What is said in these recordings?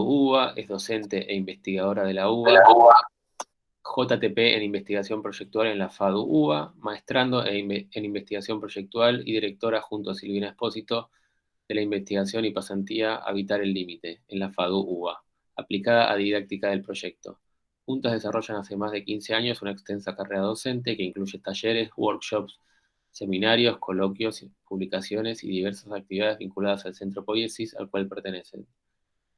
FADU-UBA, es docente e investigadora de la UBA, JTP en investigación proyectual en la FADU-UBA, maestrando en investigación proyectual y directora junto a Silvina Espósito de la investigación y pasantía Habitar el Límite en la FADU-UBA, aplicada a didáctica del proyecto. Juntas desarrollan hace más de 15 años una extensa carrera docente que incluye talleres, workshops, seminarios, coloquios, publicaciones y diversas actividades vinculadas al Centro Poiesis al cual pertenecen.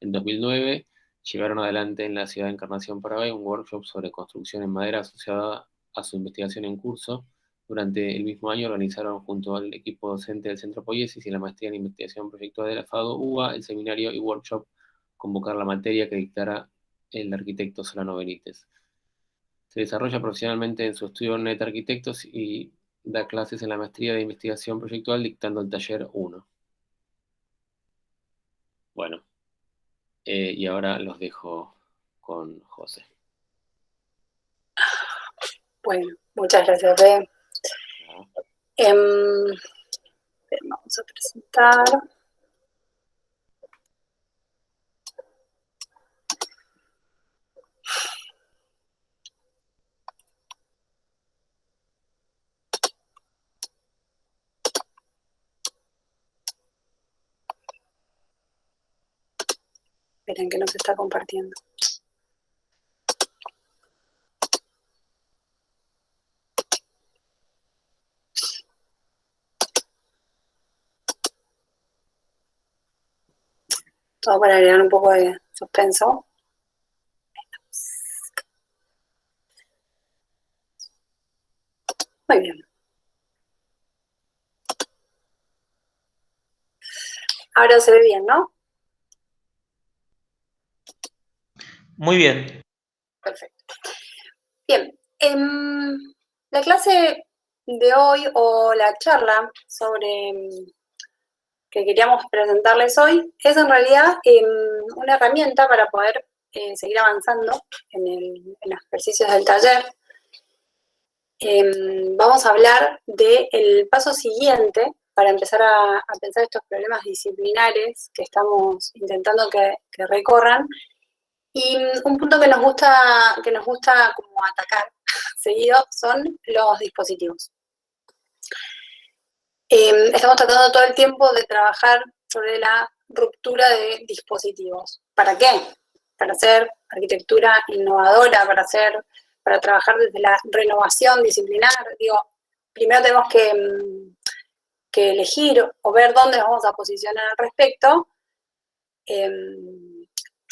En 2009 llevaron adelante en la ciudad de Encarnación, Paraguay, un workshop sobre construcción en madera asociada a su investigación en curso. Durante el mismo año organizaron junto al equipo docente del Centro Poiesis y la maestría en investigación proyectual de la FADU-UBA el seminario y workshop Convocar la materia que dictara el arquitecto Solano Benítez. Se desarrolla profesionalmente en su estudio Net Arquitectos y da clases en la maestría de investigación proyectual dictando el taller 1. Bueno, y ahora los dejo con José. Bueno, muchas gracias, Be. Vamos a presentar. Esperen que no se está compartiendo. Todo para agregar un poco de suspenso. Muy bien. Ahora se ve bien, ¿no? Muy bien. Perfecto. Bien. La clase de hoy, o la charla sobre que queríamos presentarles hoy, es en realidad una herramienta para poder seguir avanzando en los ejercicios del taller. Vamos a hablar del paso siguiente para empezar a pensar estos problemas disciplinares que estamos intentando que recorran. Y un punto que nos gusta como atacar seguido son los dispositivos. Estamos tratando todo el tiempo de trabajar sobre la ruptura de dispositivos. ¿Para qué? Para hacer arquitectura innovadora, para trabajar desde la renovación disciplinar. Digo, primero tenemos que elegir o ver dónde nos vamos a posicionar al respecto,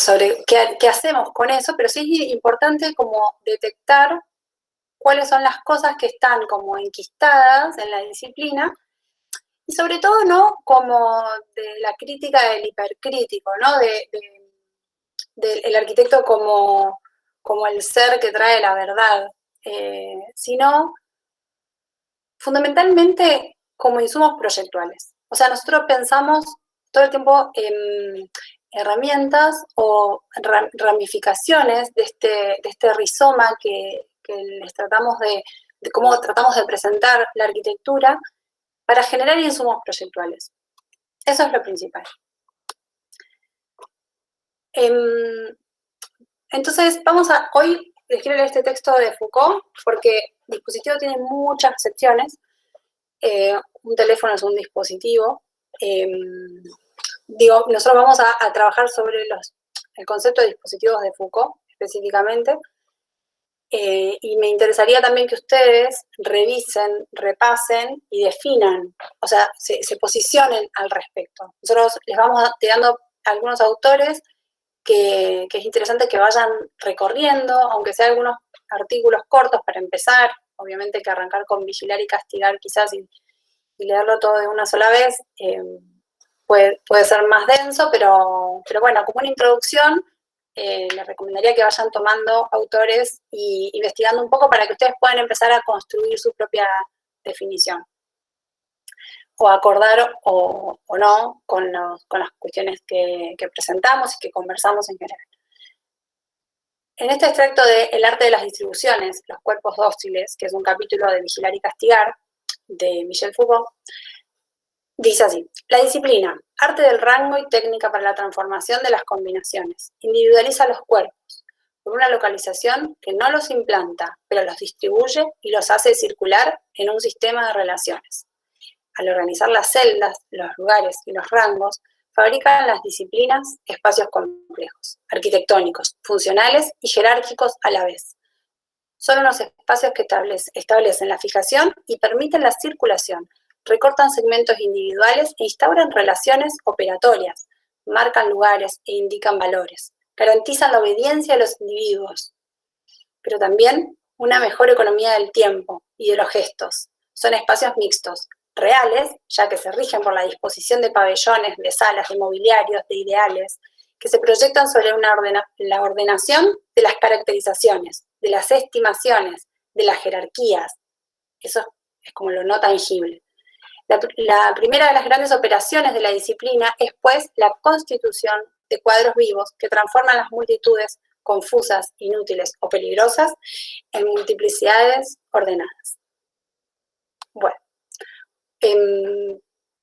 sobre qué hacemos con eso, pero sí es importante como detectar cuáles son las cosas que están como enquistadas en la disciplina, y sobre todo no como de la crítica del hipercrítico, ¿no? Del arquitecto como el ser que trae la verdad, sino fundamentalmente como insumos proyectuales. O sea, nosotros pensamos todo el tiempo en herramientas o ramificaciones de este rizoma que les tratamos de cómo tratamos de presentar la arquitectura para generar insumos proyectuales. Eso es lo principal. Entonces, hoy les quiero leer este texto de Foucault, porque dispositivo tiene muchas acepciones. Un teléfono es un dispositivo. Nosotros vamos a trabajar sobre el concepto de dispositivos de Foucault, específicamente. Y me interesaría también que ustedes revisen, repasen y definan, o sea, se posicionen al respecto. Nosotros les vamos tirando algunos autores que es interesante que vayan recorriendo, aunque sea algunos artículos cortos para empezar. Obviamente que arrancar con Vigilar y Castigar quizás y leerlo todo de una sola vez puede ser más denso, pero bueno, como una introducción, les recomendaría que vayan tomando autores y investigando un poco para que ustedes puedan empezar a construir su propia definición, o acordar o no con las cuestiones que presentamos y que conversamos en general. En este extracto de El arte de las distribuciones, los cuerpos dóciles, que es un capítulo de Vigilar y Castigar, de Michel Foucault, dice así: la disciplina, Arte del rango y técnica para la transformación de las combinaciones. Individualiza los cuerpos por una localización que no los implanta, pero los distribuye y los hace circular en un sistema de relaciones. Al organizar las celdas, los lugares y los rangos, fabrican las disciplinas espacios complejos, arquitectónicos, funcionales y jerárquicos a la vez. Son unos espacios que establecen la fijación y permiten la circulación, recortan segmentos individuales e instauran relaciones operatorias, marcan lugares e indican valores, garantizan la obediencia de los individuos, pero también una mejor economía del tiempo y de los gestos. Son espacios mixtos, reales, ya que se rigen por la disposición de pabellones, de salas, de mobiliarios, de ideales, que se proyectan sobre la ordenación de las caracterizaciones, de las estimaciones, de las jerarquías. Eso es como lo no tangible. La primera de las grandes operaciones de la disciplina es, pues, la constitución de cuadros vivos que transforman las multitudes confusas, inútiles o peligrosas en multiplicidades ordenadas. Bueno,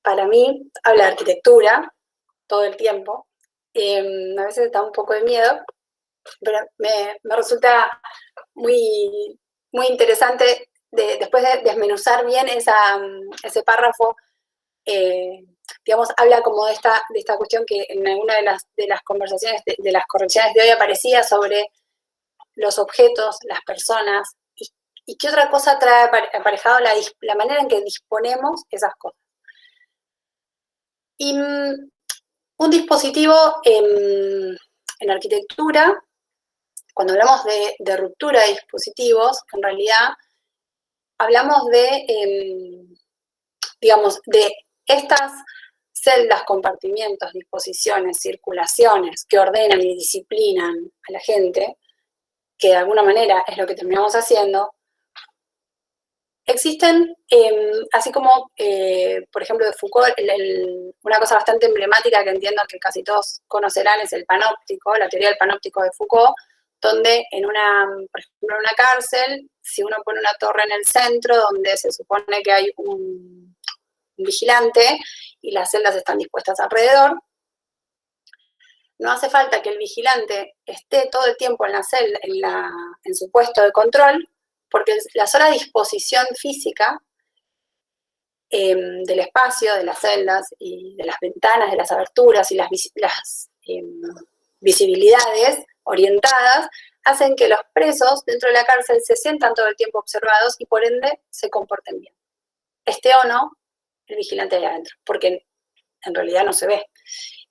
para mí habla de arquitectura todo el tiempo. A veces da un poco de miedo, pero me resulta muy, muy interesante después de desmenuzar bien ese párrafo. Digamos, habla como de esta cuestión que en alguna de las conversaciones, de las correcciones de hoy aparecía sobre los objetos, las personas, y qué otra cosa trae aparejado la manera en que disponemos esas cosas. Y un dispositivo en arquitectura, cuando hablamos de ruptura de dispositivos, en realidad hablamos digamos, de estas celdas, compartimientos, disposiciones, circulaciones que ordenan y disciplinan a la gente, que de alguna manera es lo que terminamos haciendo. Existen, así como, por ejemplo, de Foucault, una cosa bastante emblemática que entiendo que casi todos conocerán es el panóptico, la teoría del panóptico de Foucault, donde por ejemplo, en una cárcel, si uno pone una torre en el centro, donde se supone que hay un vigilante y las celdas están dispuestas alrededor, no hace falta que el vigilante esté todo el tiempo en la celda, en su puesto de control, porque la sola disposición física del espacio, de las celdas y de las ventanas, de las aberturas y las visibilidades orientadas, hacen que los presos dentro de la cárcel se sientan todo el tiempo observados y por ende se comporten bien. Esté o no el vigilante ahí adentro, porque en realidad no se ve.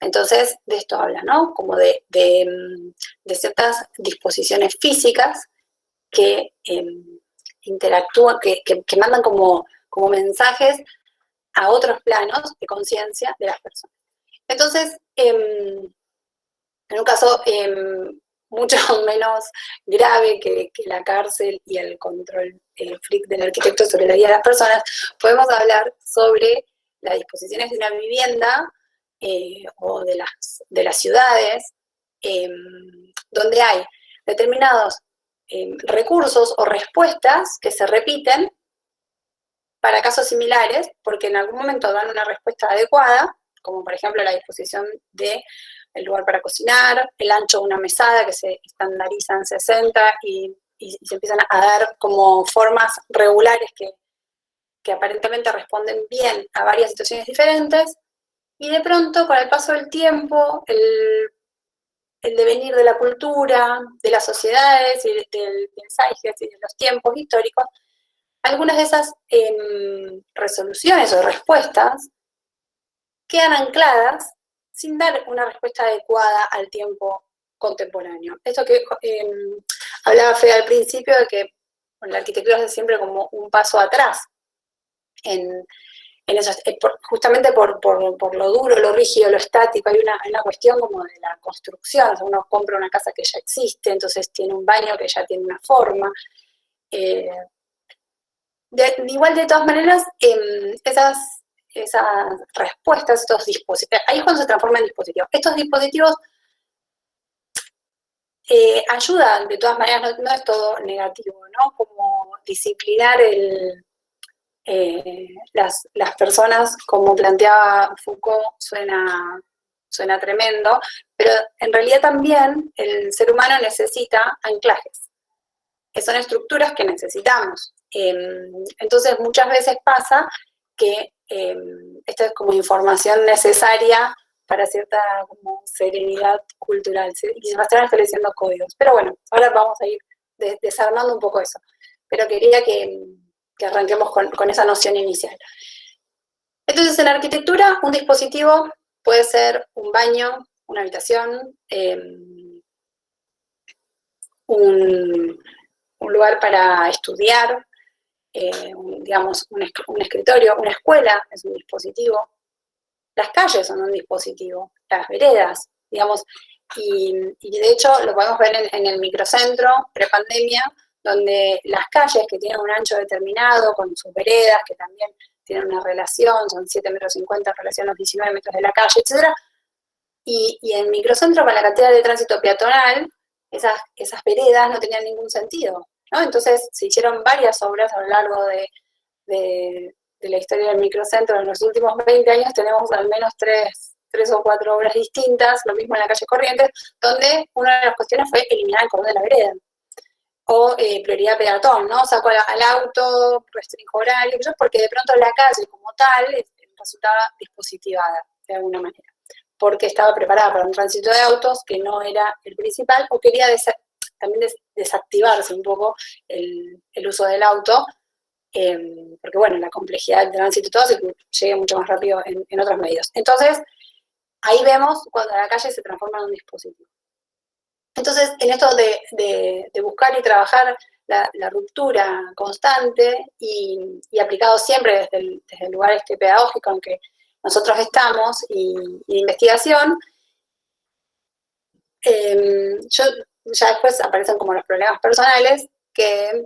Entonces, de esto habla, ¿no? Como de ciertas disposiciones físicas que interactúan, que mandan como mensajes a otros planos de conciencia de las personas. Entonces, en un caso mucho menos grave que la cárcel y el control freak del arquitecto sobre la vida de las personas, podemos hablar sobre las disposiciones de una vivienda o de las ciudades, donde hay determinados recursos o respuestas que se repiten para casos similares, porque en algún momento dan una respuesta adecuada, como por ejemplo la disposición del lugar para cocinar, el ancho de una mesada que se estandariza en 60 y se empiezan a dar como formas regulares que aparentemente responden bien a varias situaciones diferentes, y de pronto, con el paso del tiempo, el devenir de la cultura, de las sociedades y del mensaje y de los tiempos históricos, algunas de esas resoluciones o respuestas quedan ancladas sin dar una respuesta adecuada al tiempo contemporáneo. Esto que hablaba Fede al principio, de que la arquitectura es siempre como un paso atrás en eso, justamente por lo duro, lo rígido, lo estático. Hay una cuestión como de la construcción. O sea, uno compra una casa que ya existe, entonces tiene un baño que ya tiene una forma. Igual, de todas maneras, esas respuestas, estos dispositivos, ahí es cuando se transforman en dispositivos. Estos dispositivos ayudan, de todas maneras, no es todo negativo, ¿no? Como disciplinar las personas, como planteaba Foucault, suena tremendo, pero en realidad también el ser humano necesita anclajes, que son estructuras que necesitamos. Entonces muchas veces pasa que esto es como información necesaria para cierta como serenidad cultural, ¿sí? Y Sebastián está leyendo códigos. Pero bueno, ahora vamos a ir desarmando un poco eso. Pero quería que arranquemos con esa noción inicial. Entonces, en arquitectura, un dispositivo puede ser un baño, una habitación, un lugar para estudiar, digamos, un escritorio, una escuela es un dispositivo, las calles son un dispositivo, las veredas, digamos, y de hecho lo podemos ver en el microcentro prepandemia, donde las calles que tienen un ancho determinado, con sus veredas, que también tienen una relación, son 7,50 metros en relación a los 19 metros de la calle, etc. Y en el microcentro, con la cantidad de tránsito peatonal, esas veredas no tenían ningún sentido, ¿no? Entonces se hicieron varias obras a lo largo de la historia del microcentro. En los últimos 20 años tenemos al menos tres o cuatro obras distintas, lo mismo en la calle Corrientes, donde una de las cuestiones fue eliminar el cordón de la vereda. O prioridad peatón, ¿no? Saco al auto, restringo horario, porque de pronto la calle como tal resultaba dispositivada, de alguna manera, porque estaba preparada para un tránsito de autos que no era el principal, o quería también desactivarse un poco el uso del auto, porque bueno, la complejidad del tránsito y todo hace que llegue mucho más rápido en otros medios. Entonces, ahí vemos cuando la calle se transforma en un dispositivo. Entonces, en esto de buscar y trabajar la ruptura constante y aplicado siempre desde el lugar pedagógico en que nosotros estamos y de investigación, ya después aparecen como los problemas personales, que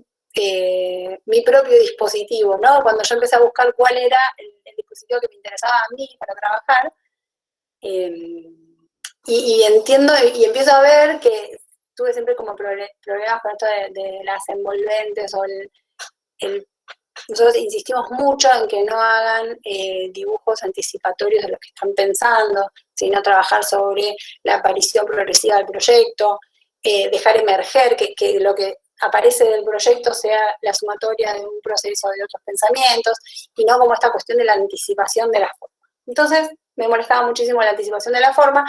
mi propio dispositivo, ¿no? Cuando yo empecé a buscar cuál era el dispositivo que me interesaba a mí para trabajar, y entiendo y empiezo a ver que tuve siempre como problemas con esto de las envolventes o nosotros insistimos mucho en que no hagan dibujos anticipatorios de lo que están pensando, sino trabajar sobre la aparición progresiva del proyecto, dejar emerger que lo que aparece del proyecto sea la sumatoria de un proceso de otros pensamientos, y no como esta cuestión de la anticipación de la forma. Entonces, me molestaba muchísimo la anticipación de la forma,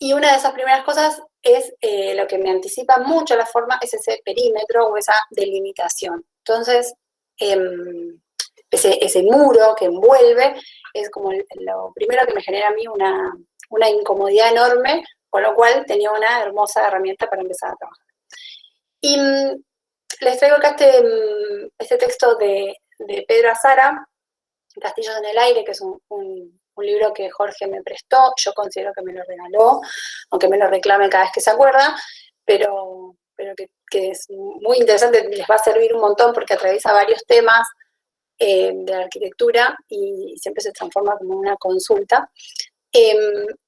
y una de esas primeras cosas es lo que me anticipa mucho la forma, es ese perímetro o esa delimitación. Entonces, ese muro que envuelve es como lo primero que me genera a mí una incomodidad enorme, con lo cual tenía una hermosa herramienta para empezar a trabajar. Y les traigo acá este texto de Pedro Azara, Castillos en el aire, que es un libro que Jorge me prestó. Yo considero que me lo regaló, aunque me lo reclame cada vez que se acuerda, pero que es muy interesante, les va a servir un montón porque atraviesa varios temas de la arquitectura y siempre se transforma como una consulta. Que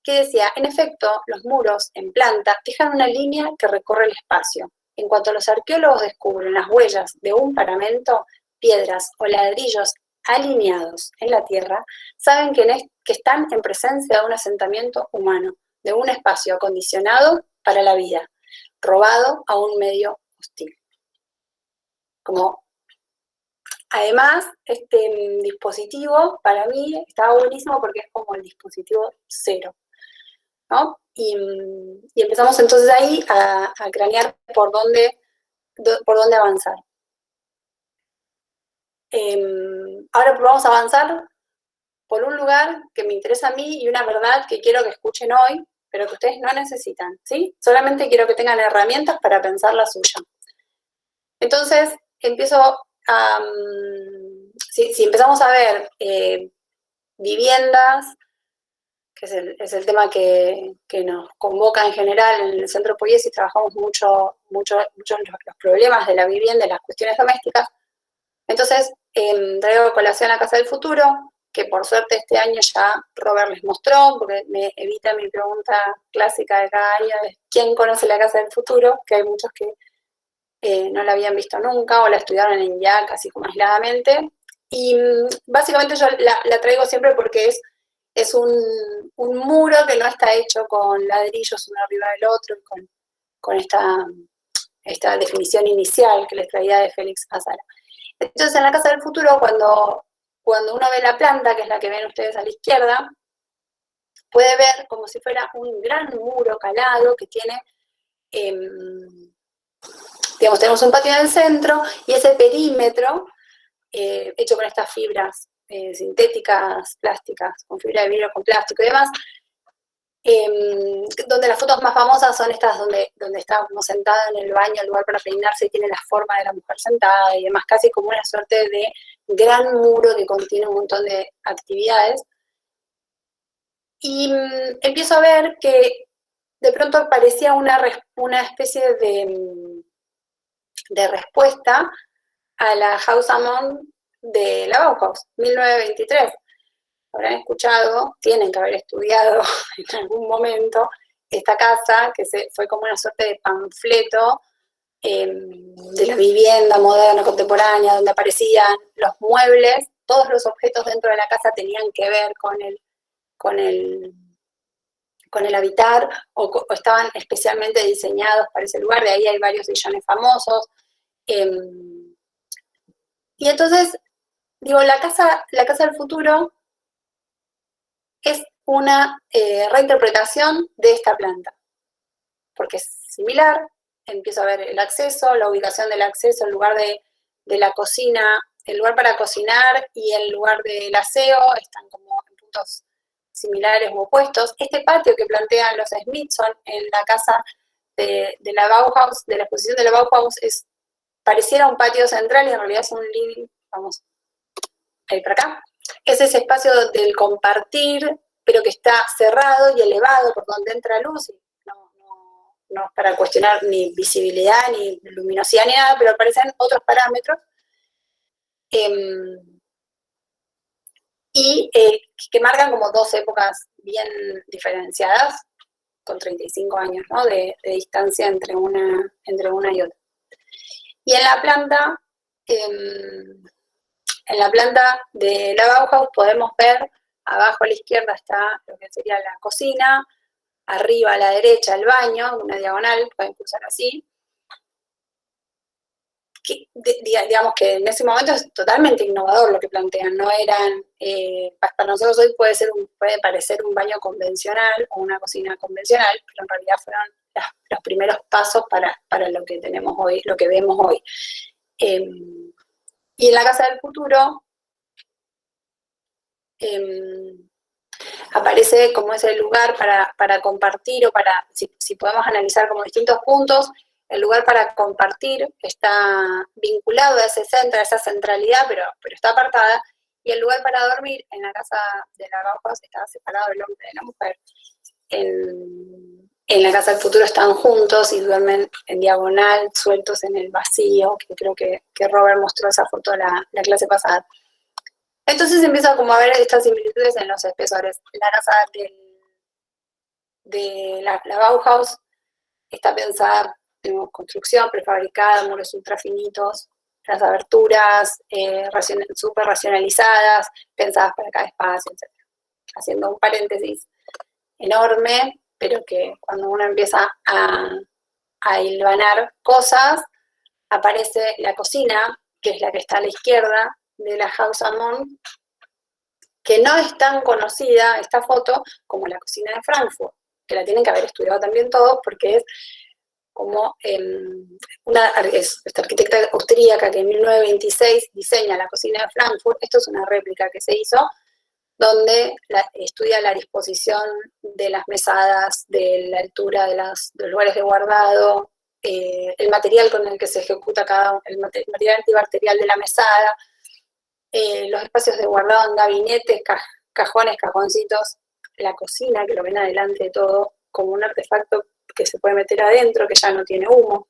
decía, en efecto, los muros en planta dejan una línea que recorre el espacio. En cuanto los arqueólogos descubren las huellas de un paramento, piedras o ladrillos alineados en la tierra, saben que están en presencia de un asentamiento humano, de un espacio acondicionado para la vida, robado a un medio hostil. Además, este dispositivo para mí estaba buenísimo porque es como el dispositivo cero, ¿no? Y empezamos entonces ahí a cranear por dónde avanzar. Ahora vamos a avanzar por un lugar que me interesa a mí y una verdad que quiero que escuchen hoy, pero que ustedes no necesitan, ¿sí? Solamente quiero que tengan herramientas para pensar la suya. Entonces, empiezo a... si empezamos a ver viviendas, que es el tema que nos convoca en general en el Centro Poiesis, trabajamos mucho los problemas de la vivienda y las cuestiones domésticas. Entonces, traigo a colación la Casa del Futuro, que por suerte este año ya Robert les mostró, porque me evita mi pregunta clásica de cada año, de ¿quién conoce la Casa del Futuro? Que hay muchos que no la habían visto nunca o la estudiaron en IAC así como aisladamente. Y básicamente yo la traigo siempre porque es un muro que no está hecho con ladrillos uno arriba del otro, y con esta definición inicial que les traía de Félix Azara. Entonces, en la Casa del Futuro, cuando uno ve la planta, que es la que ven ustedes a la izquierda, puede ver como si fuera un gran muro calado que tiene, digamos, tenemos un patio en el centro y ese perímetro hecho con estas fibras sintéticas, plásticas, con fibra de vidrio, con plástico y demás, donde las fotos más famosas son estas donde está como sentada en el baño, el lugar para peinarse, y tiene la forma de la mujer sentada y demás, casi como una suerte de gran muro que contiene un montón de actividades. Y empiezo a ver que de pronto parecía una especie de respuesta a la House Amont de la Bauhaus, 1923. Habrán escuchado, tienen que haber estudiado en algún momento esta casa, que fue como una suerte de panfleto de la vivienda moderna, contemporánea, donde aparecían los muebles, todos los objetos dentro de la casa tenían que ver con el habitar, o estaban especialmente diseñados para ese lugar. De ahí hay varios sillones famosos. Y entonces, digo, la casa del futuro es una reinterpretación de esta planta, porque es similar. Empiezo a ver el acceso, la ubicación del acceso, el lugar de la cocina, el lugar para cocinar y el lugar del aseo están como en puntos similares u opuestos. Este patio que plantean los Smithson en la casa de la Bauhaus, de la exposición de la Bauhaus, pareciera un patio central y en realidad es un living. Vamos a ir para acá. Es ese espacio del compartir, pero que está cerrado y elevado por donde entra luz. No es para cuestionar ni visibilidad, ni luminosidad, ni nada, pero aparecen otros parámetros. Y que marcan como dos épocas bien diferenciadas, con 35 años, ¿no?, de distancia entre una y otra. Y en la planta de la Bauhaus podemos ver, abajo a la izquierda está lo que sería la cocina, arriba a la derecha el baño, una diagonal, pueden cruzar así. Digamos que en ese momento es totalmente innovador lo que plantean, no eran, para nosotros hoy puede parecer un baño convencional o una cocina convencional, pero en realidad fueron los primeros pasos para lo que tenemos hoy, lo que vemos hoy. Y en la Casa del Futuro aparece como ese lugar para compartir, o para, si podemos analizar como distintos puntos, el lugar para compartir está vinculado a ese centro, a esa centralidad, pero está apartada, y el lugar para dormir en la casa de la Bauhaus está separado del hombre de la mujer. En la Casa del Futuro están juntos y duermen en diagonal, sueltos en el vacío, que creo que Robert mostró esa foto la clase pasada. Entonces empiezo como a ver estas similitudes en los espesores. La casa de la Bauhaus está pensada, tenemos construcción prefabricada, muros ultra finitos, las aberturas súper racionalizadas, pensadas para cada espacio, etc. Haciendo un paréntesis enorme, pero que cuando uno empieza a hilvanar cosas, aparece la cocina, que es la que está a la izquierda de la House Amont, que no es tan conocida esta foto como la cocina de Frankfurt, que la tienen que haber estudiado también todos, porque es como esta arquitecta austríaca que en 1926 diseña la cocina de Frankfurt. Esto es una réplica que se hizo, donde estudia la disposición de las mesadas, de la altura de los lugares de guardado, el material con el que se ejecuta el material antibacterial de la mesada, los espacios de guardado en gabinetes, cajones, cajoncitos, la cocina, que lo ven adelante de todo, como un artefacto que se puede meter adentro, que ya no tiene humo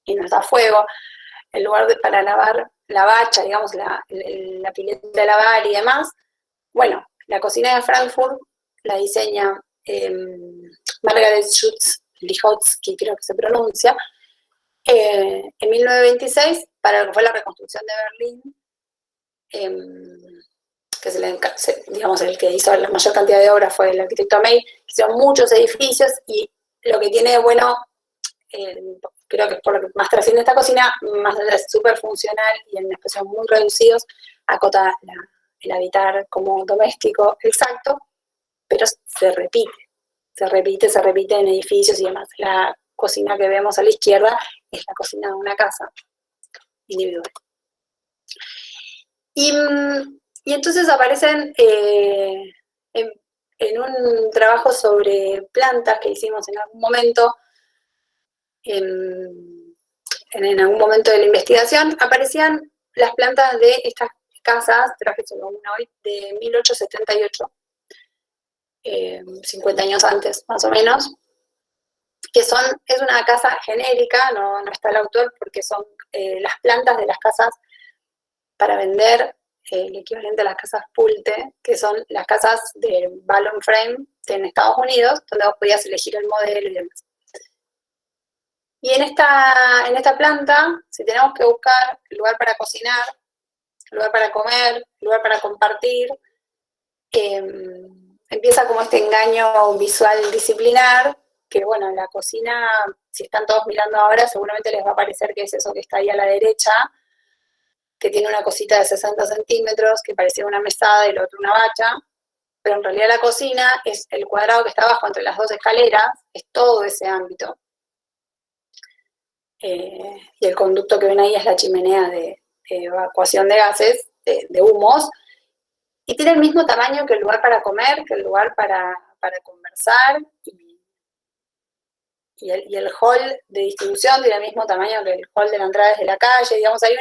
y nos da fuego, el lugar para lavar la bacha, digamos, la pileta de lavar y demás. Bueno, la cocina de Frankfurt la diseña Margaret Schutz-Lihotzky, creo que se pronuncia, en 1926, para lo que fue la reconstrucción de Berlín, que es el que hizo la mayor cantidad de obras fue el arquitecto May, hicieron muchos edificios y lo que tiene de bueno, creo que es por lo que más trasciende esta cocina, más allá de súper funcional y en espacios muy reducidos, acota el habitar como doméstico exacto, pero se repite en edificios y demás. La cocina que vemos a la izquierda es la cocina de una casa individual. Y entonces aparecen en un trabajo sobre plantas que hicimos en algún momento, en algún momento de la investigación, aparecían las plantas de estas casas, traje solo una hoy, de 1878, 50 años antes, más o menos, que es una casa genérica, no está el autor, porque son las plantas de las casas para vender, el equivalente a las casas Pulte, que son las casas de Balloon Frame en Estados Unidos, donde vos podías elegir el modelo y demás. Y en esta planta, si tenemos que buscar lugar para cocinar, lugar para comer, lugar para compartir, empieza como este engaño visual disciplinar, que bueno, en la cocina, si están todos mirando ahora, seguramente les va a parecer que es eso que está ahí a la derecha, que tiene una cosita de 60 centímetros, que parecía una mesada y lo otro una bacha, pero en realidad la cocina es el cuadrado que está abajo entre las dos escaleras, es todo ese ámbito. Y el conducto que ven ahí es la chimenea de evacuación de gases, de humos, y tiene el mismo tamaño que el lugar para comer, que el lugar para conversar, y el hall de distribución tiene el mismo tamaño que el hall de la entrada desde la calle. Digamos, hay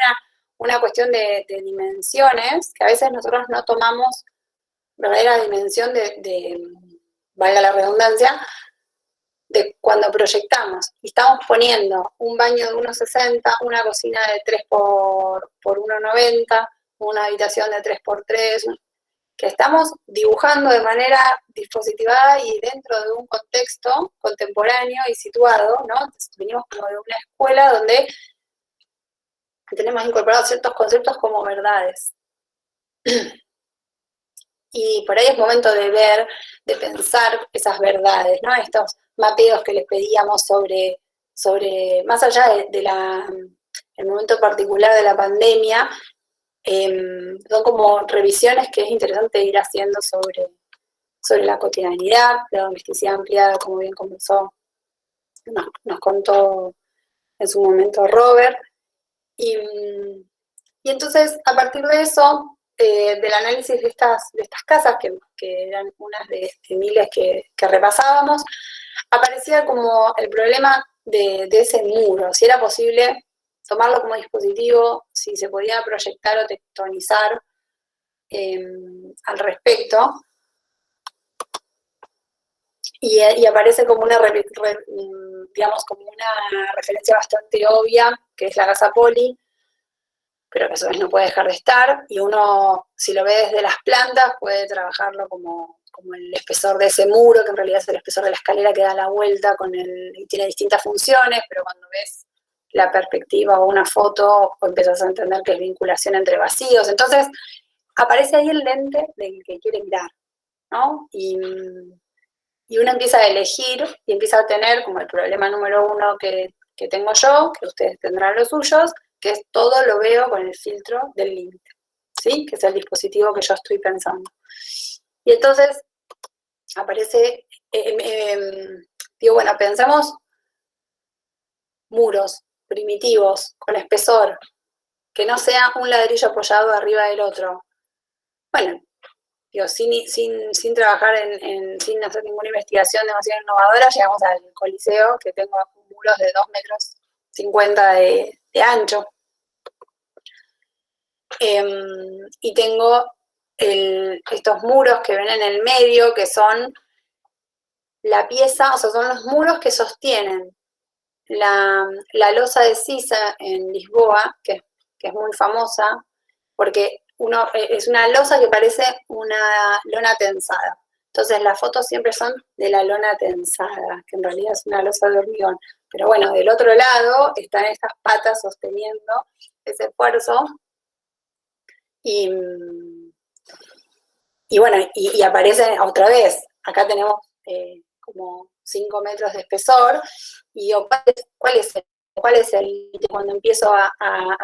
una cuestión de dimensiones que a veces nosotros no tomamos verdadera dimensión valga la redundancia, de cuando proyectamos y estamos poniendo un baño de 1,60, una cocina de 3 por 1,90, una habitación de 3 por 3, que estamos dibujando de manera dispositivada y dentro de un contexto contemporáneo y situado, ¿no? Entonces, venimos como de una escuela donde tenemos incorporados ciertos conceptos como verdades. Y por ahí es momento de ver, de pensar esas verdades, ¿no? Estos mapeos que les pedíamos sobre más allá el momento particular de la pandemia, son como revisiones que es interesante ir haciendo sobre la cotidianidad, la domesticidad ampliada, como bien comenzó, nos contó en su momento Robert. Y entonces, a partir de eso, del análisis de estas casas, que eran unas de miles que repasábamos, aparecía como el problema de ese muro, si era posible tomarlo como dispositivo, si se podía proyectar o tectonizar al respecto. Y aparece como digamos, como una referencia bastante obvia, que es la casa Poli, pero que a su vez no puede dejar de estar, y uno, si lo ve desde las plantas, puede trabajarlo como el espesor de ese muro, que en realidad es el espesor de la escalera que da la vuelta y tiene distintas funciones, pero cuando ves la perspectiva o una foto, o empiezas a entender que es vinculación entre vacíos. Entonces, aparece ahí el lente del que quiere mirar, ¿no? Y uno empieza a elegir y empieza a tener como el problema número uno que tengo yo, que ustedes tendrán los suyos, que es todo lo veo con el filtro del límite, ¿sí? Que es el dispositivo que yo estoy pensando. Y entonces aparece, digo, bueno, pensemos muros primitivos, con espesor, que no sea un ladrillo apoyado arriba del otro. Bueno, digo, sin trabajar sin hacer ninguna investigación demasiado innovadora, llegamos al Coliseo, que tengo muros de 2,50 metros de ancho. Y tengo estos muros que ven en el medio, que son la pieza, o sea, son los muros que sostienen la losa de sisa en Lisboa, que es muy famosa, porque es una losa que parece una lona tensada. Entonces las fotos siempre son de la lona tensada, que en realidad es una losa de hormigón. Pero bueno, del otro lado están estas patas sosteniendo ese esfuerzo. Y bueno, y aparece otra vez, acá tenemos como 5 metros de espesor, y digo, ¿cuál es el cuando empiezo a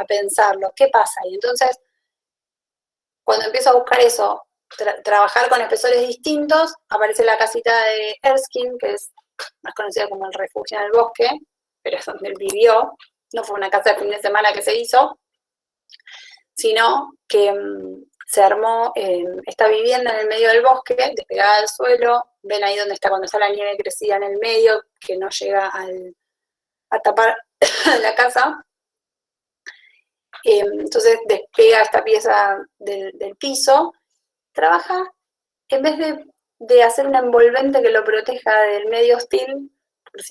pensarlo? ¿Qué pasa? Y entonces, cuando empiezo a buscar eso, trabajar con espesores distintos, aparece la casita de Erskine, que es más conocida como el refugio en el bosque, pero es donde él vivió, no fue una casa de fin de semana que se hizo, sino que se armó esta vivienda en el medio del bosque, despegada del suelo. Ven ahí donde está, cuando está la nieve crecida en el medio, que no llega a tapar la casa. Entonces despega esta pieza del piso, trabaja, en vez de hacer un envolvente que lo proteja del medio hostil, por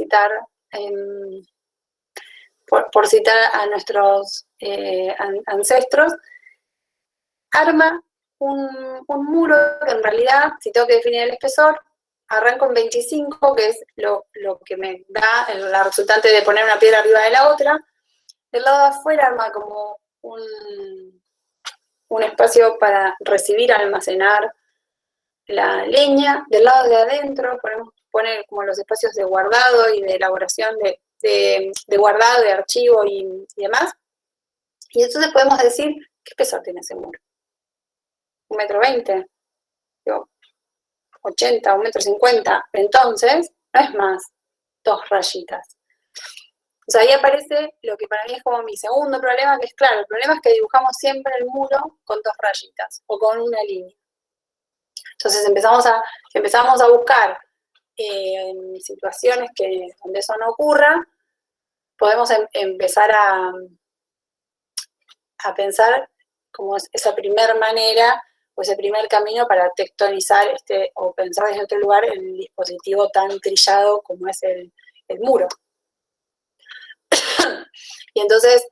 citar a nuestros ancestros, arma un muro que en realidad, si tengo que definir el espesor, arranco en 25, que es lo que me da la resultante de poner una piedra arriba de la otra. Del lado de afuera arma como un espacio para recibir, almacenar la leña. Del lado de adentro pone como los espacios de guardado y de elaboración de guardado, de archivo y demás. Y entonces podemos decir, ¿qué espesor tiene ese muro? ¿1,20 m? Digo, 80, 1,50 m. Entonces, no es más 2 rayitas. O sea, ahí aparece lo que para mí es como mi segundo problema, que es claro, el problema es que dibujamos siempre el muro con 2 rayitas o con una línea. Entonces empezamos a buscar situaciones donde eso no ocurra, podemos empezar a pensar como esa primera manera o ese primer camino para textonizar o pensar desde otro lugar el dispositivo tan trillado como es el muro. Y entonces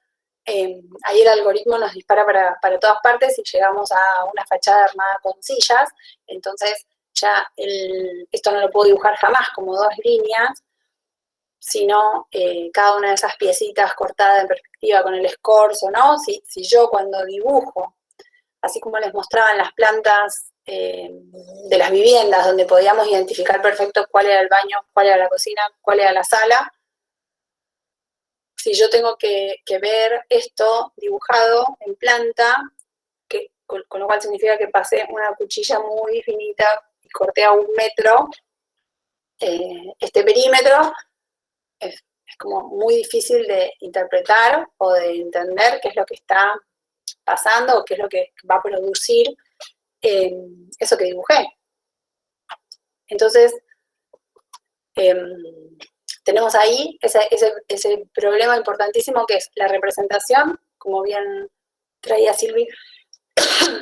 ahí el algoritmo nos dispara para todas partes y llegamos a una fachada armada con sillas. Entonces ya esto no lo puedo dibujar jamás como 2 líneas, sino cada una de esas piecitas cortada en perspectiva con el escorzo, ¿no? Si yo cuando dibujo, así como les mostraban las plantas de las viviendas, donde podíamos identificar perfecto cuál era el baño, cuál era la cocina, cuál era la sala, si yo tengo que ver esto dibujado en planta, con lo cual significa que pasé una cuchilla muy finita y corté a 1 metro este perímetro, es como muy difícil de interpretar o de entender qué es lo que está pasando o qué es lo que va a producir eso que dibujé. Entonces, tenemos ahí ese problema importantísimo que es la representación, como bien traía Silvi,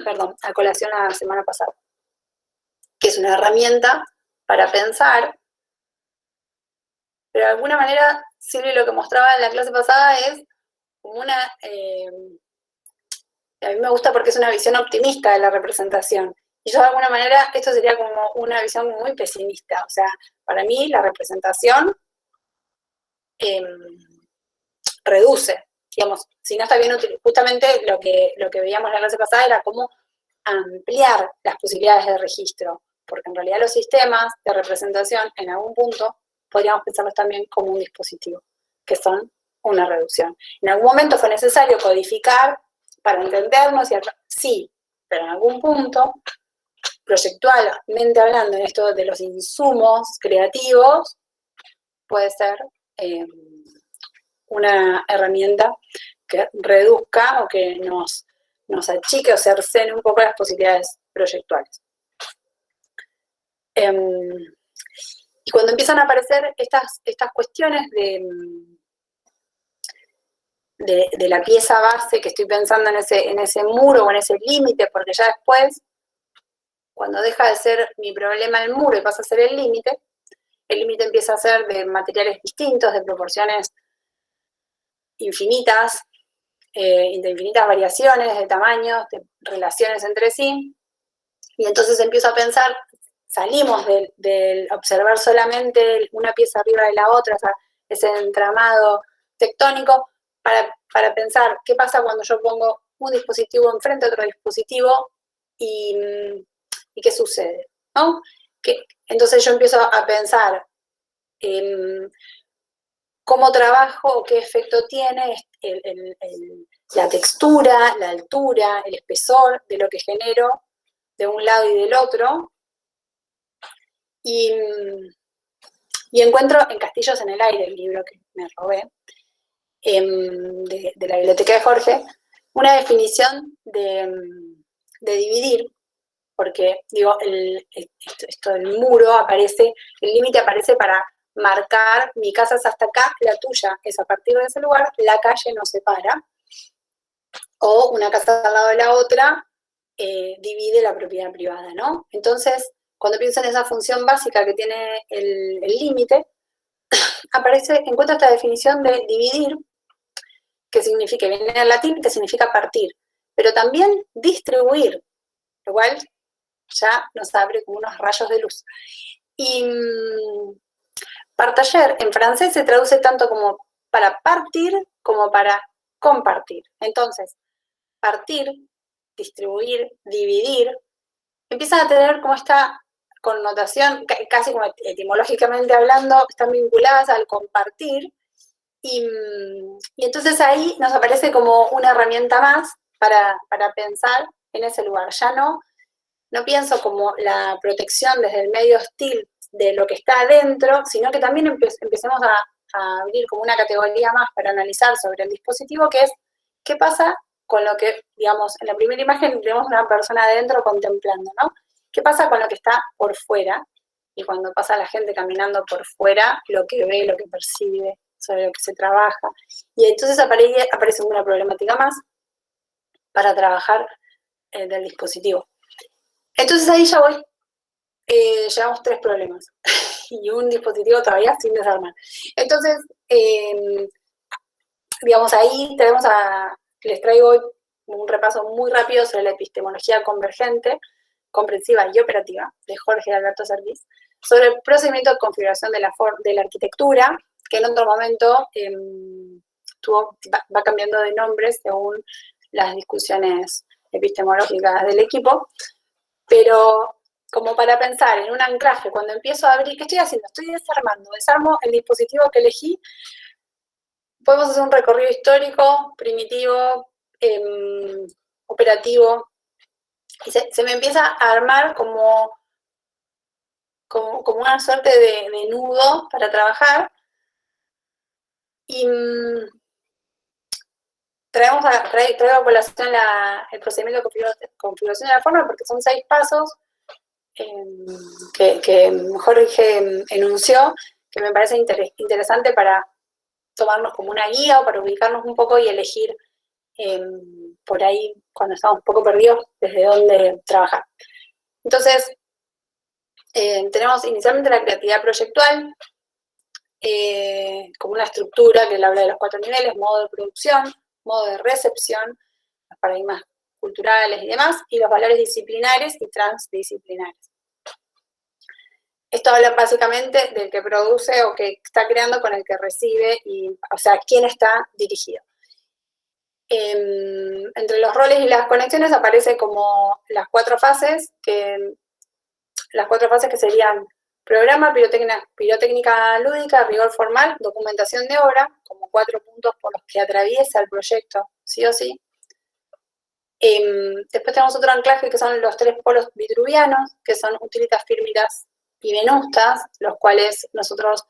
perdón, a colación la semana pasada, que es una herramienta para pensar, pero de alguna manera Silvi lo que mostraba en la clase pasada es como una, a mí me gusta porque es una visión optimista de la representación, y yo de alguna manera esto sería como una visión muy pesimista. O sea, para mí la representación reduce, digamos, si no está bien útil. Justamente lo que veíamos en la clase pasada era cómo ampliar las posibilidades de registro, porque en realidad los sistemas de representación en algún punto podríamos pensarlos también como un dispositivo, que son una reducción. En algún momento fue necesario codificar para entendernos, sí, pero en algún punto, proyectualmente hablando, en esto de los insumos creativos, puede ser una herramienta que reduzca o que nos achique o cercene un poco las posibilidades proyectuales. Y cuando empiezan a aparecer estas cuestiones de la pieza base que estoy pensando en ese muro o en ese límite, porque ya después, cuando deja de ser mi problema el muro y pasa a ser el límite empieza a ser de materiales distintos, de proporciones infinitas, de infinitas variaciones de tamaños, de relaciones entre sí, y entonces empiezo a pensar, salimos del observar solamente una pieza arriba de la otra, o sea, ese entramado tectónico, para pensar qué pasa cuando yo pongo un dispositivo enfrente a otro dispositivo y ¿qué sucede? ¿No? Entonces yo empiezo a pensar cómo trabajo o qué efecto tiene la textura, la altura, el espesor de lo que genero de un lado y del otro. Y encuentro en Castillos en el Aire, el libro que me robé, de la biblioteca de Jorge, una definición de dividir, porque digo, esto del muro aparece, el límite aparece para marcar, mi casa es hasta acá, la tuya es a partir de ese lugar, la calle nos separa, o una casa al lado de la otra divide la propiedad privada, ¿no? Entonces, cuando pienso en esa función básica que tiene el límite, encuentro esta definición de dividir, que significa, viene del latín, que significa partir, pero también distribuir, lo cual ya nos abre como unos rayos de luz. Y partager en francés se traduce tanto como para partir como para compartir. Entonces, partir, distribuir, dividir, empiezan a tener como esta connotación, casi como etimológicamente hablando, están vinculadas al compartir, y entonces ahí nos aparece como una herramienta más para pensar en ese lugar. Ya no pienso como la protección desde el medio hostil de lo que está adentro, sino que también empecemos a abrir como una categoría más para analizar sobre el dispositivo, que es qué pasa con lo que, digamos, en la primera imagen tenemos una persona adentro contemplando, ¿no? ¿Qué pasa con lo que está por fuera? Y cuando pasa la gente caminando por fuera, lo que ve, lo que percibe, sobre lo que se trabaja. Y entonces aparece una problemática más para trabajar del dispositivo. Entonces ahí ya voy. Llevamos 3 problemas y un dispositivo todavía sin desarmar. Entonces, digamos, ahí les traigo hoy un repaso muy rápido sobre la epistemología convergente, comprensiva y operativa de Jorge Alberto Servis, sobre el procedimiento de configuración de la arquitectura, que en otro momento va cambiando de nombre según las discusiones epistemológicas del equipo, pero como para pensar en un anclaje, cuando empiezo a abrir, ¿qué estoy haciendo? Estoy desarmo el dispositivo que elegí. Podemos hacer un recorrido histórico, primitivo, operativo, y se me empieza a armar como una suerte de nudo para trabajar, y traigo a colación el procedimiento de configuración de la forma, porque son 6 pasos que Jorge enunció, que me parece interesante para tomarnos como una guía o para ubicarnos un poco y elegir por ahí, cuando estamos un poco perdidos, desde dónde trabajar. Entonces, tenemos inicialmente la creatividad proyectual, como una estructura que le habla de los 4 niveles: modo de producción, modo de recepción, los paradigmas culturales y demás, y los valores disciplinares y transdisciplinares. Esto habla básicamente del que produce o que está creando con el que recibe, o sea, quién está dirigido. Entre los roles y las conexiones aparece como las 4 fases, que serían programa, pirotécnica lúdica, rigor formal, documentación de obra, como 4 puntos por los que atraviesa el proyecto, sí o sí. Después tenemos otro anclaje que son los 3 polos vitruvianos, que son utilitas, firmitas y venustas, los cuales nosotros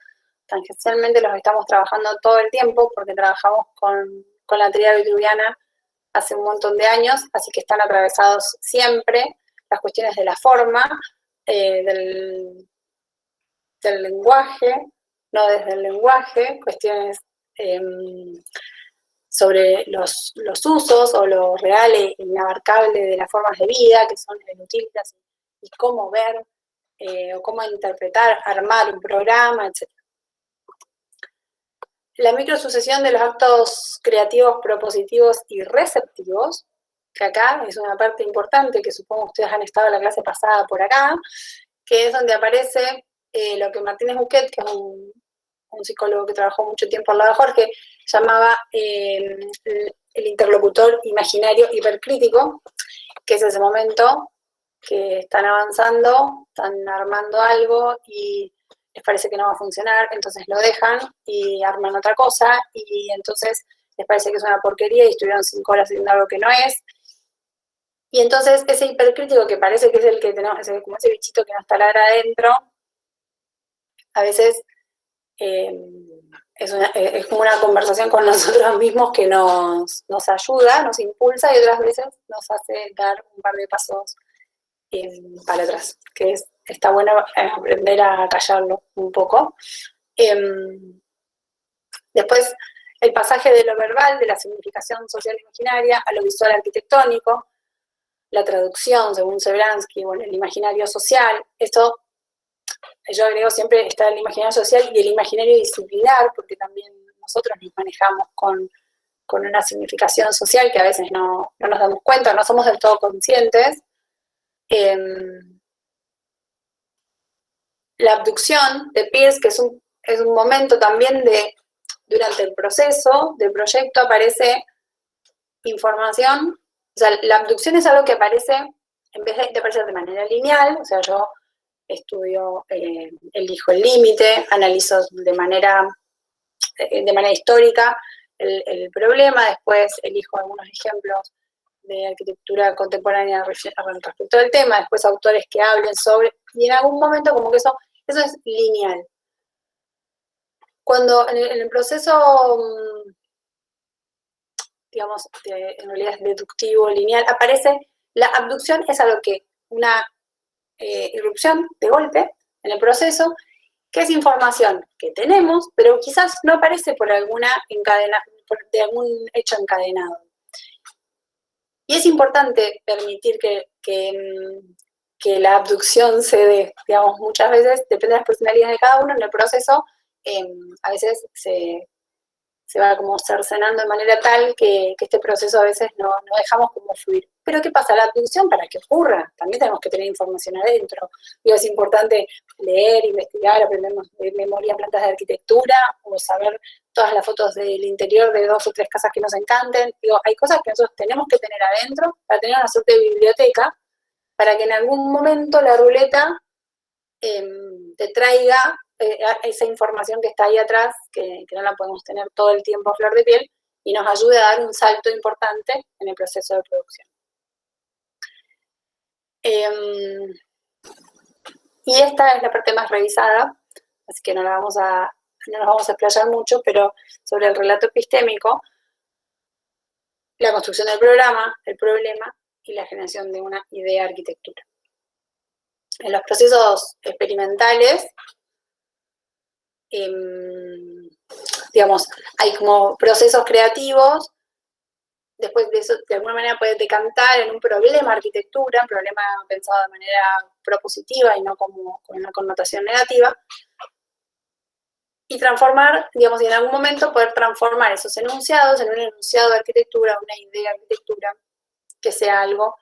tangencialmente los estamos trabajando todo el tiempo, porque trabajamos con la tríada vitruviana hace un montón de años, así que están atravesados siempre las cuestiones de la forma, del lenguaje, no desde el lenguaje, cuestiones sobre los usos o lo real e inabarcable de las formas de vida, que son el utilitas, y cómo ver o cómo interpretar, armar un programa, etc. La microsucesión de los actos creativos, propositivos y receptivos, que acá es una parte importante, que supongo ustedes han estado en la clase pasada por acá, que es donde aparece lo que Martínez Buquet, que es un psicólogo que trabajó mucho tiempo al lado de Jorge, llamaba el interlocutor imaginario hipercrítico, que es ese momento que están avanzando, están armando algo y les parece que no va a funcionar, entonces lo dejan y arman otra cosa, y entonces les parece que es una porquería y estuvieron 5 horas haciendo algo que no es. Y entonces ese hipercrítico que parece que es el que tenemos, como ese bichito que nos taladra adentro, a veces es como una conversación con nosotros mismos que nos ayuda, nos impulsa, y otras veces nos hace dar un par de pasos para atrás, que está bueno aprender a callarlo un poco. Después, el pasaje de lo verbal, de la significación social imaginaria, a lo visual arquitectónico, la traducción, según Sebransky, bueno, el imaginario social. Esto, yo agrego siempre, está el imaginario social y el imaginario disciplinar, porque también nosotros nos manejamos con una significación social que a veces no nos damos cuenta, no somos del todo conscientes. La abducción de Peirce, que es un momento también durante el proceso del proyecto aparece información. O sea, la abducción es algo que aparece, en vez de aparecer de manera lineal, o sea, yo estudio, elijo el límite, analizo de manera histórica el problema, después elijo algunos ejemplos de arquitectura contemporánea respecto del tema, después autores que hablen sobre, y en algún momento como que eso es lineal. Cuando en el proceso, digamos, en realidad es deductivo, lineal, aparece la abducción, es algo que una irrupción de golpe en el proceso, que es información que tenemos, pero quizás no aparece por de algún hecho encadenado. Y es importante permitir que la abducción se dé, digamos, muchas veces, depende de las personalidades de cada uno, en el proceso a veces se va como cercenando de manera tal que este proceso a veces no dejamos como fluir. Pero ¿qué pasa? La abducción, para que ocurra, también tenemos que tener información adentro. Digo, es importante leer, investigar, aprender de memoria plantas de arquitectura, o saber todas las fotos del interior de 2 o 3 casas que nos encanten. Digo, hay cosas que nosotros tenemos que tener adentro para tener una suerte de biblioteca, para que en algún momento la ruleta te traiga esa información que está ahí atrás, que no la podemos tener todo el tiempo a flor de piel, y nos ayude a dar un salto importante en el proceso de producción. Y esta es la parte más revisada, así que no nos vamos a explayar mucho, pero sobre el relato epistémico, la construcción del programa, el problema y la generación de una idea de arquitectura. En los procesos experimentales, digamos, hay como procesos creativos, después de eso de alguna manera puede decantar en un problema arquitectura, un problema pensado de manera propositiva y no como con una connotación negativa, y transformar, digamos, y en algún momento poder transformar esos enunciados en un enunciado de arquitectura, una idea de arquitectura, que sea algo,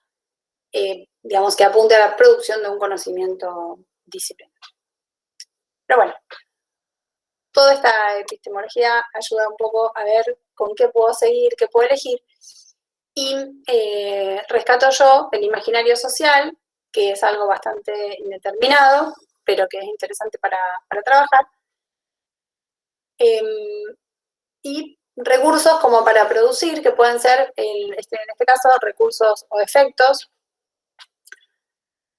digamos, que apunte a la producción de un conocimiento disciplinario. Pero bueno, toda esta epistemología ayuda un poco a ver con qué puedo seguir, qué puedo elegir, y rescato yo el imaginario social, que es algo bastante indeterminado, pero que es interesante para trabajar, y recursos como para producir, que pueden ser, en este caso, recursos o efectos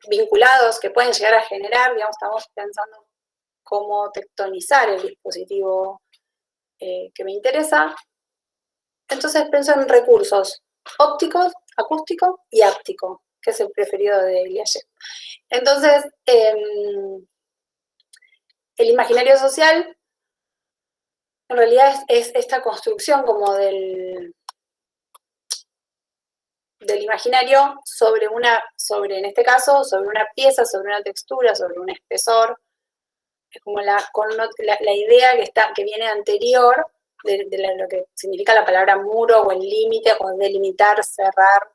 vinculados que pueden llegar a generar, digamos, estamos pensando cómo tectonizar el dispositivo que me interesa. Entonces pienso en recursos ópticos, acústico y áptico, que es el preferido de Iliashev. Entonces, el imaginario social en realidad es esta construcción como del imaginario sobre, en este caso, sobre una pieza, sobre una textura, sobre un espesor. Es como la idea que viene anterior de lo que significa la palabra muro o el límite, o delimitar, cerrar,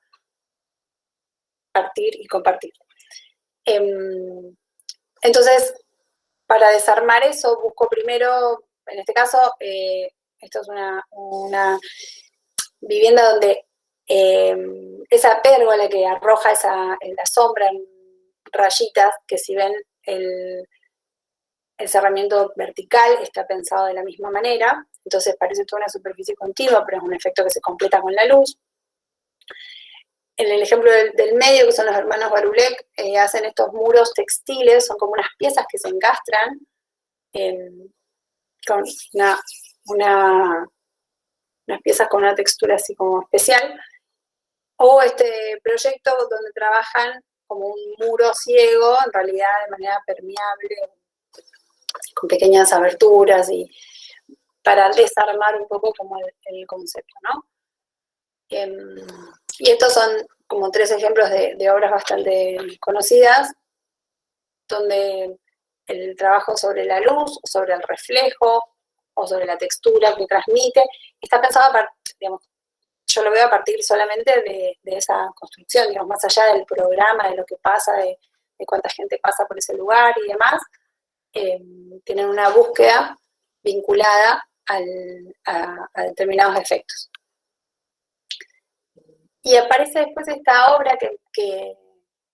partir y compartir. Entonces, para desarmar eso, busco primero, en este caso, esto es vivienda donde esa pérgola que arroja la sombra en rayitas, que si ven el cerramiento vertical está pensado de la misma manera, entonces parece toda una superficie continua, pero es un efecto que se completa con la luz. En el ejemplo del medio, que son los hermanos Barulek, hacen estos muros textiles, son como unas piezas que se encastran con unas piezas con una textura así como especial, o este proyecto donde trabajan como un muro ciego, en realidad de manera permeable, con pequeñas aberturas, y para desarmar un poco como el concepto, ¿no? Y estos son como 3 ejemplos de obras bastante conocidas, donde el trabajo sobre la luz, sobre el reflejo, o sobre la textura que transmite, está pensado, digamos, yo lo veo a partir solamente de esa construcción, digamos, más allá del programa, de lo que pasa, de cuánta gente pasa por ese lugar y demás, tienen una búsqueda vinculada a determinados efectos. Y aparece después esta obra que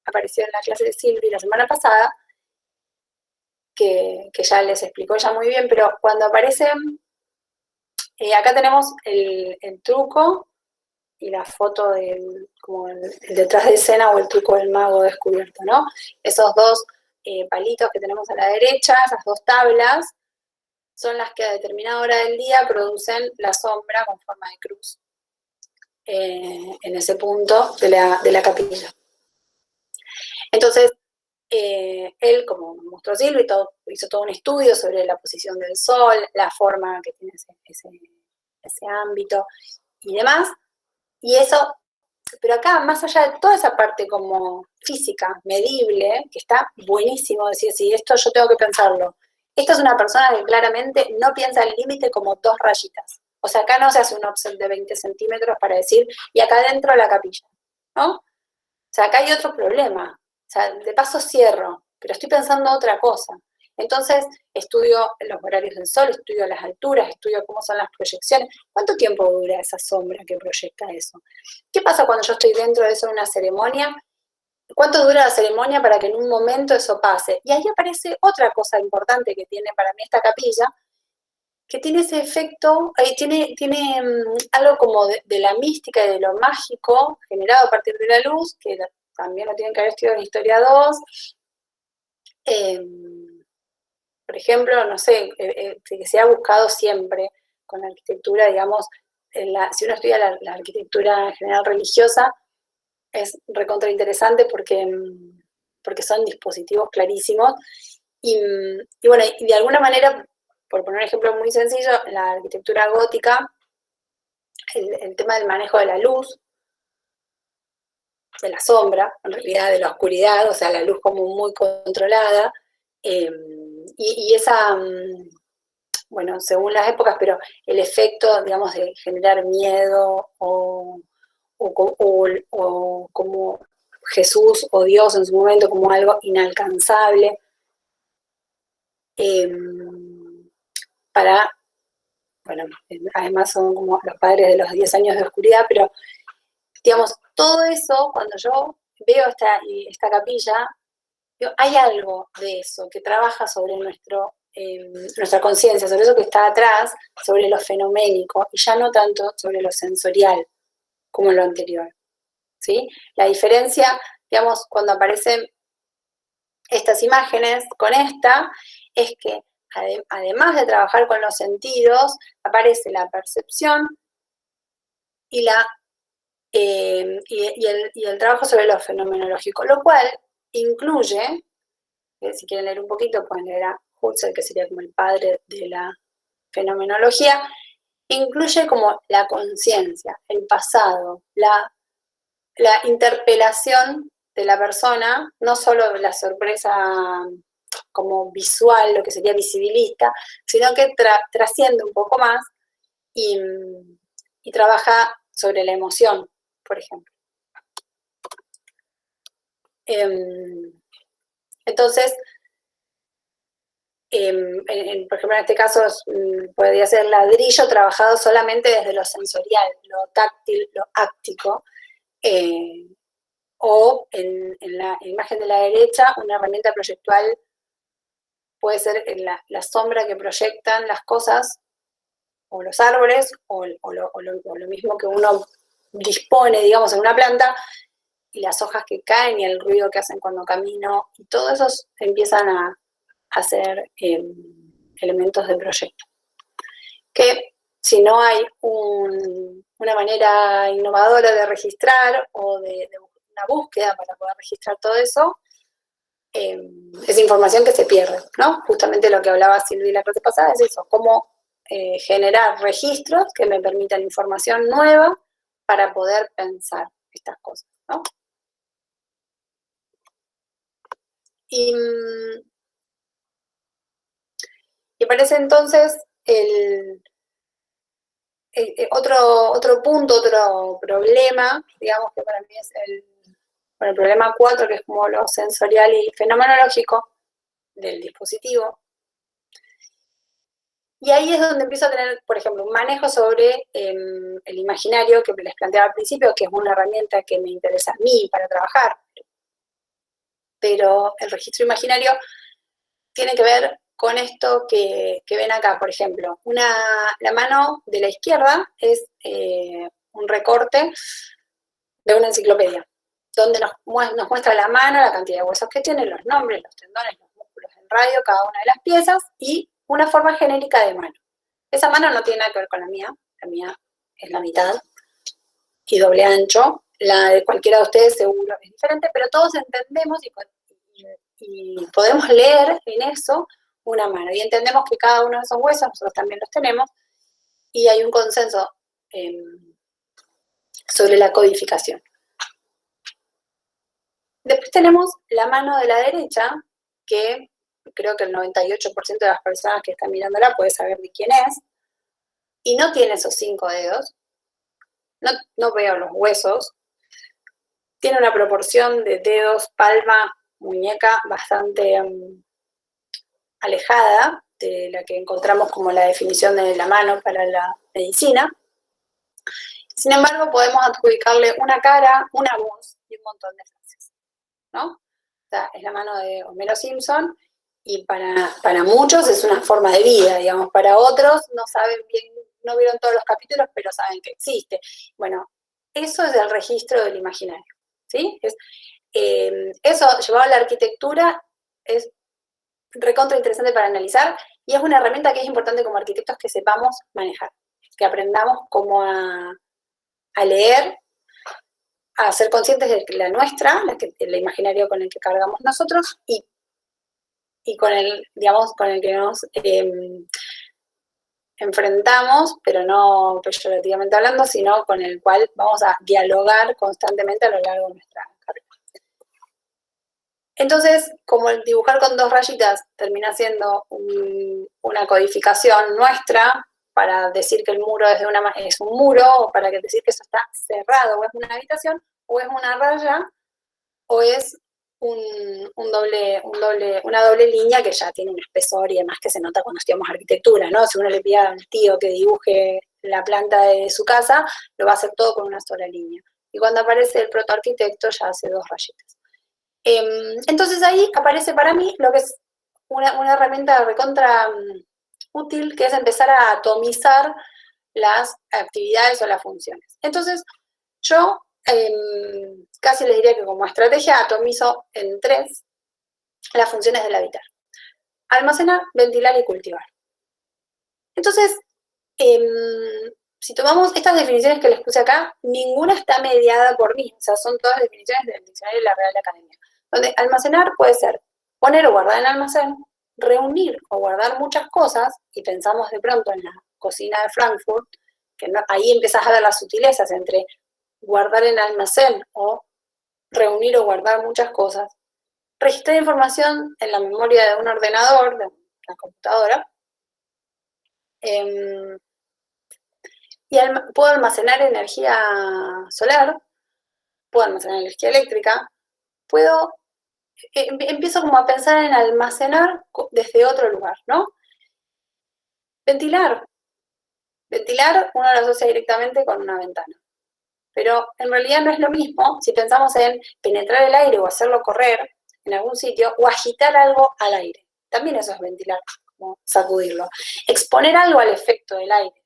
apareció en la clase de Silvi la semana pasada, que ya les explicó ella muy bien, pero cuando aparece, acá tenemos el truco y la foto como el detrás de escena o el truco del mago descubierto, ¿no? Esos 2 palitos que tenemos a la derecha, esas 2 tablas, son las que a determinada hora del día producen la sombra con forma de cruz en ese punto de la capilla. Entonces, él, como mostró Silvia, hizo todo un estudio sobre la posición del sol, la forma que tiene ese ámbito y demás, y eso, pero acá, más allá de toda esa parte como física, medible, que está buenísimo decir, sí, esto yo tengo que pensarlo. Esta es una persona que claramente no piensa el límite como 2 rayitas. O sea, acá no se hace un offset de 20 centímetros para decir, y acá adentro la capilla, ¿no? O sea, acá hay otro problema. O sea, de paso cierro, pero estoy pensando otra cosa. Entonces, estudio los horarios del sol, estudio las alturas, estudio cómo son las proyecciones. ¿Cuánto tiempo dura esa sombra que proyecta eso? ¿Qué pasa cuando yo estoy dentro de eso en una ceremonia? ¿Cuánto dura la ceremonia para que en un momento eso pase? Y ahí aparece otra cosa importante que tiene para mí esta capilla, que tiene ese efecto, tiene algo como de la mística y de lo mágico generado a partir de la luz, que también lo tienen que haber estudiado en Historia 2. Por ejemplo, no sé, que se ha buscado siempre con la arquitectura, digamos, si uno estudia la arquitectura en general religiosa, es recontra interesante porque son dispositivos clarísimos. Y bueno, y de alguna manera, por poner un ejemplo muy sencillo, en la arquitectura gótica, el tema del manejo de la luz, de la sombra, en realidad de la oscuridad, o sea, la luz como muy controlada, y esa, bueno, según las épocas, pero el efecto, digamos, de generar miedo o como Jesús o Dios en su momento como algo inalcanzable, bueno, además son como los padres de los 10 años de oscuridad, pero digamos, todo eso, cuando yo veo esta capilla, hay algo de eso que trabaja sobre nuestra conciencia, sobre eso que está atrás, sobre lo fenoménico, y ya no tanto sobre lo sensorial como en lo anterior, ¿sí? La diferencia, digamos, cuando aparecen estas imágenes con esta, es que además de trabajar con los sentidos, aparece la percepción y el trabajo sobre lo fenomenológico, lo cual incluye, si quieren leer un poquito, pueden leer a Husserl, que sería como el padre de la fenomenología, incluye como la conciencia, el pasado, la interpelación de la persona, no solo la sorpresa como visual, lo que sería visibilista, sino que trasciende un poco más y trabaja sobre la emoción, por ejemplo. Entonces, por ejemplo, en este caso podría ser ladrillo trabajado solamente desde lo sensorial, lo táctil, lo áctico, o en la imagen de la derecha, una herramienta proyectual puede ser la sombra que proyectan las cosas, o los árboles, o lo mismo que uno dispone, digamos, en una planta, y las hojas que caen y el ruido que hacen cuando camino, y todo eso empiezan a ser elementos de proyecto. Que si no hay una manera innovadora de registrar o de una búsqueda para poder registrar todo eso, es información que se pierde, ¿no? Justamente lo que hablaba Silvia la clase pasada es eso, cómo generar registros que me permitan información nueva para poder pensar estas cosas, ¿no? Y aparece entonces otro punto, otro problema, digamos que para mí es el problema 4, que es como lo sensorial y fenomenológico del dispositivo. Y ahí es donde empiezo a tener, por ejemplo, un manejo sobre el imaginario que les planteaba al principio, que es una herramienta que me interesa a mí para trabajar. Pero el registro imaginario tiene que ver con esto que ven acá, por ejemplo. La mano de la izquierda es un recorte de una enciclopedia, donde nos muestra la mano, la cantidad de huesos que tiene, los nombres, los tendones, los músculos en radio, cada una de las piezas, y una forma genérica de mano. Esa mano no tiene nada que ver con la mía es la mitad y doble ancho. La de cualquiera de ustedes seguro es diferente, pero todos entendemos y podemos leer en eso una mano. Y entendemos que cada uno de esos huesos, nosotros también los tenemos, y hay un consenso sobre la codificación. Después tenemos la mano de la derecha, que creo que el 98% de las personas que están mirándola puede saber de quién es, y no tiene esos 5 dedos, no veo los huesos, tiene una proporción de dedos, palma, muñeca bastante alejada de la que encontramos como la definición de la mano para la medicina. Sin embargo, podemos adjudicarle una cara, una voz y un montón de frases, ¿no? O sea, es la mano de Homero Simpson, y para muchos es una forma de vida, digamos, para otros no saben bien, no vieron todos los capítulos, pero saben que existe. Bueno, eso es el registro del imaginario, ¿sí? Eso llevado a la arquitectura es recontra interesante para analizar, y es una herramienta que es importante como arquitectos que sepamos manejar, que aprendamos cómo a leer, a ser conscientes de la nuestra, el imaginario con el que cargamos nosotros, y con el, digamos, con el que nos enfrentamos, pero no peyorativamente hablando, sino con el cual vamos a dialogar constantemente a lo largo de nuestra carrera. Entonces, como el dibujar con 2 rayitas termina siendo una codificación nuestra para decir que el muro es un muro, o para decir que eso está cerrado, o es una habitación, o es una raya, o es una doble línea que ya tiene un espesor y demás que se nota cuando estudiamos arquitectura, ¿no? Si uno le pide al tío que dibuje la planta de su casa, lo va a hacer todo con una sola línea. Y cuando aparece el protoarquitecto ya hace 2 rayitas. Entonces ahí aparece para mí lo que es una herramienta recontra útil, que es empezar a atomizar las actividades o las funciones. Entonces yo casi les diría que como estrategia atomizo en 3 las funciones del habitar: almacenar, ventilar y cultivar. Entonces, si tomamos estas definiciones que les puse acá, ninguna está mediada por mí, o sea, son todas definiciones del diccionario de la Real Academia, donde almacenar puede ser poner o guardar en almacén, reunir o guardar muchas cosas, y pensamos de pronto en la cocina de Frankfurt, que ahí empezás a ver las sutilezas entre guardar en almacén o reunir o guardar muchas cosas. Registrar información en la memoria de un ordenador, de una computadora. Y puedo almacenar energía solar, puedo almacenar energía eléctrica, puedo empiezo como a pensar en almacenar desde otro lugar, ¿no? Ventilar. Ventilar uno lo asocia directamente con una ventana. Pero en realidad no es lo mismo si pensamos en penetrar el aire o hacerlo correr en algún sitio o agitar algo al aire. También eso es ventilar, como sacudirlo. Exponer algo al efecto del aire.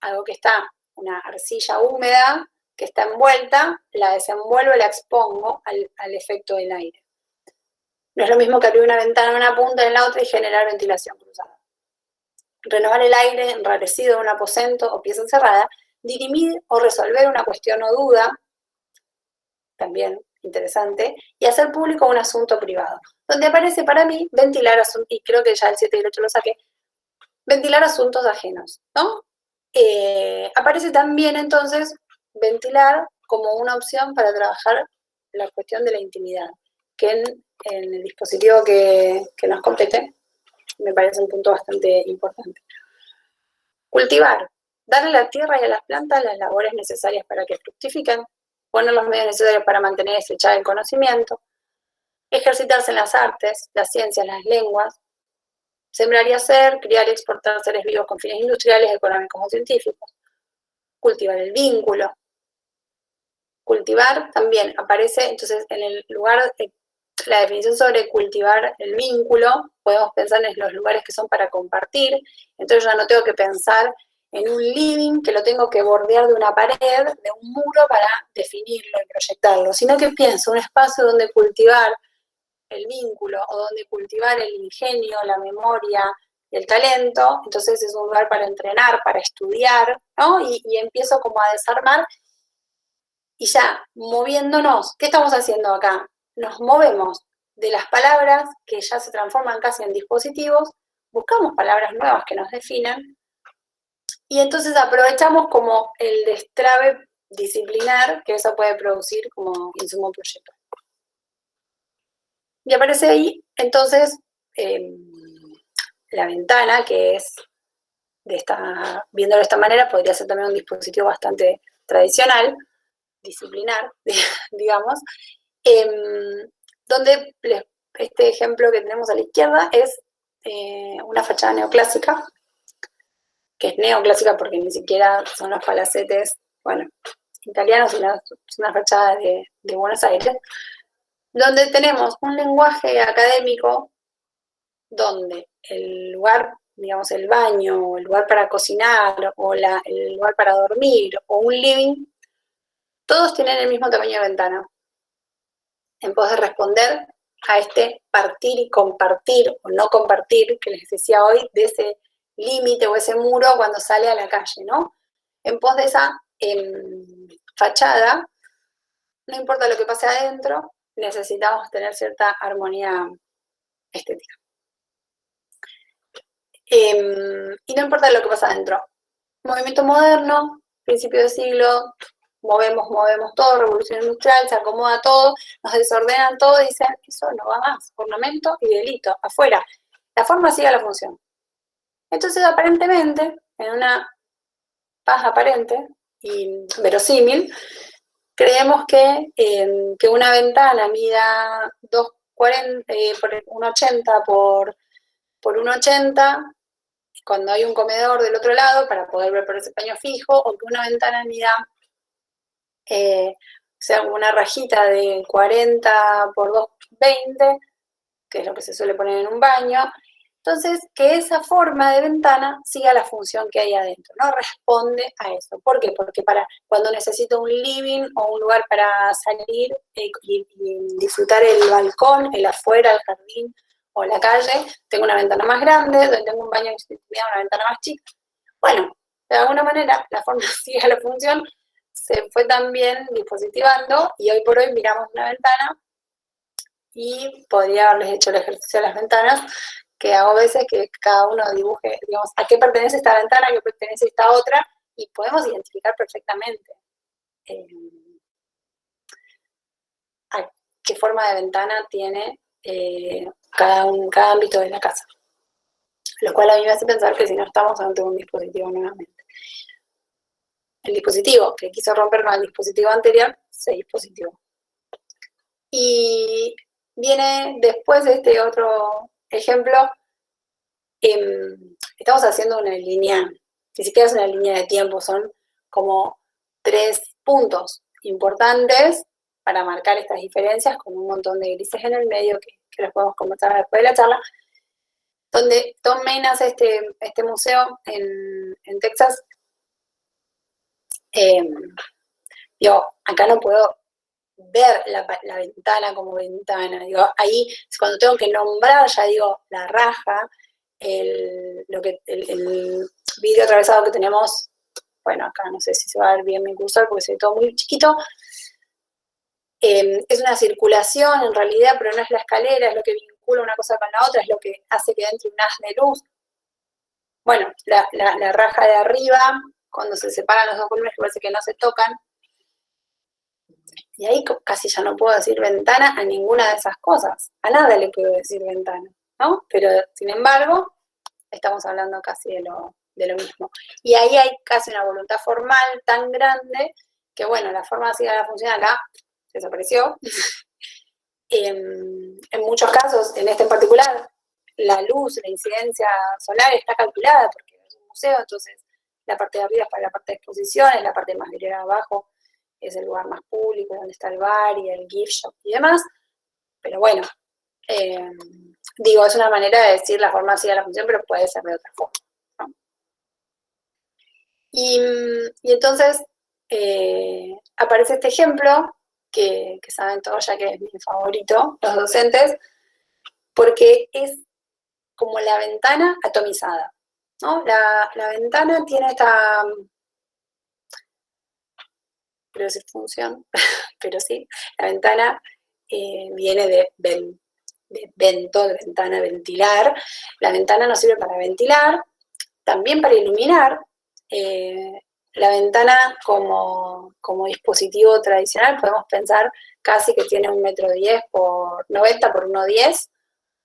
Algo que está, una arcilla húmeda que está envuelta, la desenvuelvo y la expongo al efecto del aire. No es lo mismo que abrir una ventana en una punta y en la otra y generar ventilación cruzada. Renovar el aire enrarecido de un aposento o pieza cerrada, dirimir o resolver una cuestión o duda, también interesante, y hacer público un asunto privado. Donde aparece para mí ventilar asuntos, y creo que ya el 7 y el 8 lo saqué, ventilar asuntos ajenos, ¿no? Aparece también entonces ventilar como una opción para trabajar la cuestión de la intimidad, que en el dispositivo que nos compete me parece un punto bastante importante. Cultivar, darle a la tierra y a las plantas las labores necesarias para que fructifiquen, poner los medios necesarios para mantener y estrechar el conocimiento, ejercitarse en las artes, las ciencias, las lenguas, sembrar y hacer, criar y exportar seres vivos con fines industriales, económicos o científicos, cultivar el vínculo. Cultivar también aparece, entonces, en el lugar, la definición sobre cultivar el vínculo, podemos pensar en los lugares que son para compartir, entonces ya no tengo que pensar en un living que lo tengo que bordear de una pared, de un muro para definirlo y proyectarlo, sino que pienso un espacio donde cultivar el vínculo o donde cultivar el ingenio, la memoria y el talento, entonces es un lugar para entrenar, para estudiar, ¿no? Y empiezo como a desarmar y ya moviéndonos, ¿qué estamos haciendo acá? Nos movemos de las palabras que ya se transforman casi en dispositivos, buscamos palabras nuevas que nos definan y entonces aprovechamos como el destrabe disciplinar que eso puede producir como insumo proyectual. Y aparece ahí, entonces, la ventana, que es, viéndolo de esta manera, podría ser también un dispositivo bastante tradicional, disciplinar, digamos, donde este ejemplo que tenemos a la izquierda es una fachada neoclásica, que es neoclásica porque ni siquiera son los palacetes, bueno, italianos, sino es una fachada de Buenos Aires, donde tenemos un lenguaje académico donde el lugar, digamos, el baño, o el lugar para cocinar, o el lugar para dormir, o un living, todos tienen el mismo tamaño de ventana. En pos de responder a este partir y compartir, o no compartir, que les decía hoy, de ese límite o ese muro cuando sale a la calle, ¿no? En pos de esa fachada, no importa lo que pase adentro, necesitamos tener cierta armonía estética. Y no importa lo que pasa adentro. Movimiento moderno, principio de siglo, movemos todo, revolución industrial, se acomoda todo, nos desordenan todo y dicen, eso no va más, ornamento y delito, afuera. La forma sigue la función. Entonces, aparentemente, en una paz aparente y verosímil, creemos que una ventana mida 1,80 por 1,80, cuando hay un comedor del otro lado para poder ver por ese paño fijo, o que una ventana mida, o sea, una rajita de 40 por 2,20, que es lo que se suele poner en un baño. Entonces, que esa forma de ventana siga la función que hay adentro, ¿no? Responde a eso. ¿Por qué? Porque cuando necesito un living o un lugar para salir y disfrutar el balcón, el afuera, el jardín o la calle, tengo una ventana más grande, donde tengo un baño que tiene una ventana más chica. Bueno, de alguna manera la forma sigue la función, se fue también dispositivando y hoy por hoy miramos una ventana y podría haberles hecho el ejercicio de las ventanas, que hago a veces que cada uno dibuje, digamos, a qué pertenece esta ventana, a qué pertenece esta otra, y podemos identificar perfectamente a qué forma de ventana tiene cada ámbito de la casa. Lo cual a mí me hace pensar que si no estamos ante un dispositivo nuevamente. El dispositivo que quiso romper con el dispositivo anterior se dispositivo. Y viene después de este otro ejemplo. Estamos haciendo una línea, ni siquiera es una línea de tiempo, son como 3 puntos importantes para marcar estas diferencias con un montón de grises en el medio que los podemos conversar después de la charla, donde Tom Main hace este museo en Texas. Digo, acá no puedo ver la ventana como ventana, digo, ahí cuando tengo que nombrar ya digo la raja, el vidrio atravesado que tenemos, bueno, acá no sé si se va a ver bien mi cursor porque se ve todo muy chiquito, es una circulación en realidad, pero no es la escalera, es lo que vincula una cosa con la otra, es lo que hace que entre un haz de luz. Bueno, la raja de arriba, cuando se separan los dos columnas que parece que no se tocan, y ahí casi ya no puedo decir ventana a ninguna de esas cosas, a nada le puedo decir ventana, ¿no? Pero, sin embargo, estamos hablando casi de lo mismo. Y ahí hay casi una voluntad formal tan grande que, bueno, la forma así de la función acá desapareció. En muchos casos, en este en particular, la luz, la incidencia solar está calculada porque es un museo, entonces la parte de arriba es para la parte de exposiciones, la parte más vidriera abajo es el lugar más público, donde está el bar y el gift shop y demás. Pero bueno, digo, es una manera de decir la forma así de la función, pero puede ser de otra forma, ¿no? Y entonces aparece este ejemplo, que saben todos ya que es mi favorito, los docentes, porque es como la ventana atomizada, ¿no? La ventana tiene esta, creo decir función, pero sí, la ventana viene de vento, de ventana, ventilar. La ventana nos sirve para ventilar, también para iluminar. La ventana como dispositivo tradicional podemos pensar casi que tiene 1,10 m por 90 por 1,10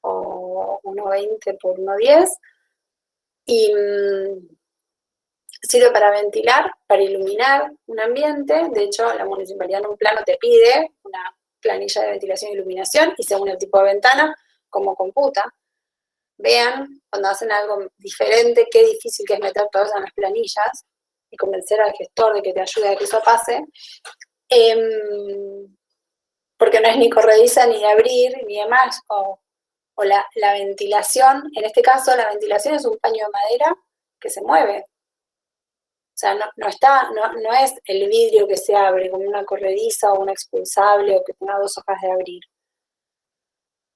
o 1,20 por 1,10 y sirve para ventilar, para iluminar un ambiente. De hecho, la municipalidad en un plano te pide una planilla de ventilación e iluminación y según el tipo de ventana, como computa. Vean, cuando hacen algo diferente, qué difícil que es meter todo eso en las planillas y convencer al gestor de que te ayude a que eso pase, porque no es ni corrediza, ni de abrir, ni demás, o la ventilación, en este caso la ventilación es un paño de madera que se mueve. O sea, no es el vidrio que se abre como una corrediza o una expulsable o que tenga 2 hojas de abrir.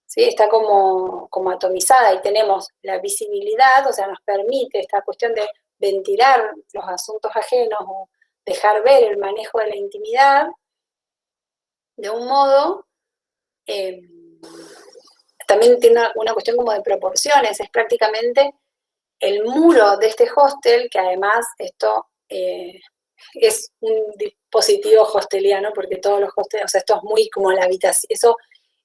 ¿Sí? Está como atomizada y tenemos la visibilidad, o sea, nos permite esta cuestión de ventilar los asuntos ajenos o dejar ver el manejo de la intimidad de un modo. También tiene una cuestión como de proporciones, es prácticamente el muro de este hostel, que además esto es un dispositivo hosteliano, porque todos los hostels, o sea, esto es muy como la habitación,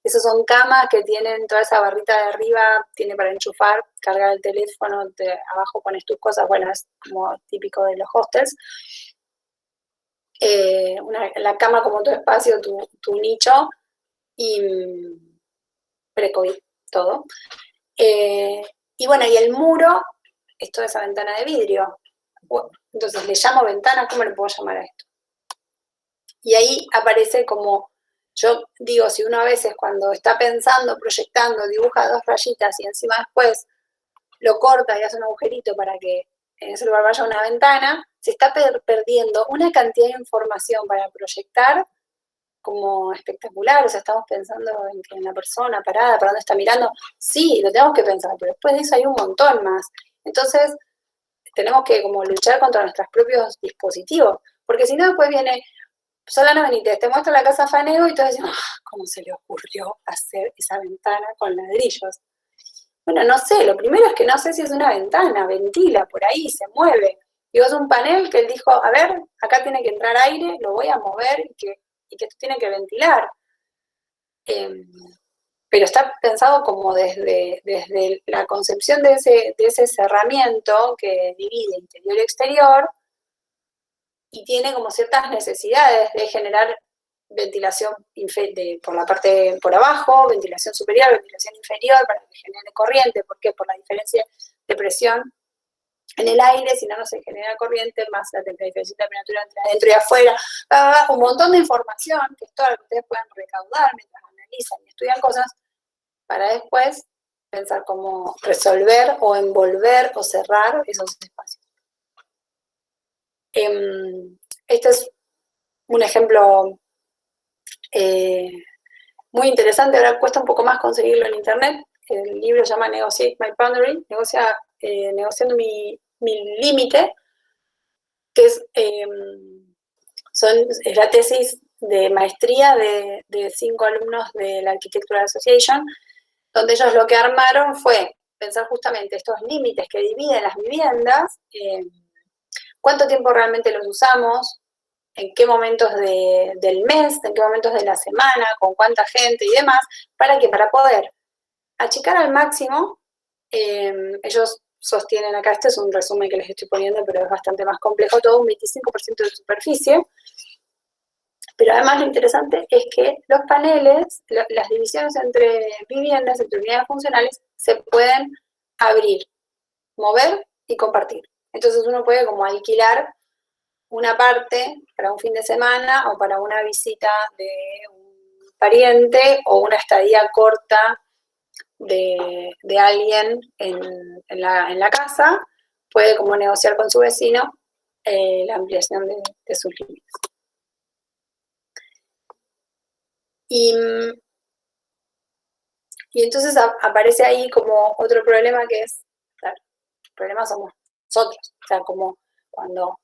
esos son camas que tienen toda esa barrita de arriba, tiene para enchufar, cargar el teléfono, abajo pones tus cosas, bueno, es como típico de los hostels. La cama como tu espacio, tu nicho, y pre-COVID, todo. Y bueno, y el muro es toda esa ventana de vidrio. Entonces, ¿le llamo ventana? ¿Cómo le puedo llamar a esto? Y ahí aparece como, yo digo, si uno a veces cuando está pensando, proyectando, dibuja 2 rayitas y encima después lo corta y hace un agujerito para que en ese lugar vaya una ventana, se está perdiendo una cantidad de información para proyectar como espectacular. O sea, estamos pensando en la persona parada, para dónde está mirando. Sí, lo tenemos que pensar, pero después de eso hay un montón más. Entonces, tenemos que como luchar contra nuestros propios dispositivos, porque si no después viene Solano Benítez, te muestra la casa Fanego y todos decimos, ¿cómo se le ocurrió hacer esa ventana con ladrillos? Bueno, no sé, lo primero es que no sé si es una ventana, ventila por ahí, se mueve. Digo, es un panel que él dijo, a ver, acá tiene que entrar aire, lo voy a mover y que esto tiene que ventilar. Pero está pensado como desde la concepción de ese cerramiento que divide interior y exterior y tiene como ciertas necesidades de generar ventilación por la parte por abajo, ventilación superior, ventilación inferior para que genere corriente. ¿Por qué? Por la diferencia de presión en el aire, si no se genera corriente, más la diferencia de temperatura entre adentro y afuera. Un montón de información, que es todo lo que ustedes pueden recaudar mientras analizan y estudian cosas, para después pensar cómo resolver o envolver o cerrar esos espacios. Este es un ejemplo muy interesante. Ahora cuesta un poco más conseguirlo en internet. El libro se llama Negotiate My Boundary, negociando mi límite, que es la tesis de maestría de 5 alumnos de la Architectural Association, donde ellos lo que armaron fue pensar justamente estos límites que dividen las viviendas, cuánto tiempo realmente los usamos, en qué momentos del mes, en qué momentos de la semana, con cuánta gente y demás, para poder achicar al máximo. Ellos sostienen acá, este es un resumen que les estoy poniendo, pero es bastante más complejo todo, un 25% de superficie. Pero además lo interesante es que los paneles, las divisiones entre viviendas, entre unidades funcionales, se pueden abrir, mover y compartir. Entonces uno puede como alquilar una parte para un fin de semana o para una visita de un pariente o una estadía corta de alguien en la casa, puede como negociar con su vecino la ampliación de sus límites. Y entonces aparece ahí como otro problema que es, claro, el problema somos nosotros, o sea, como cuando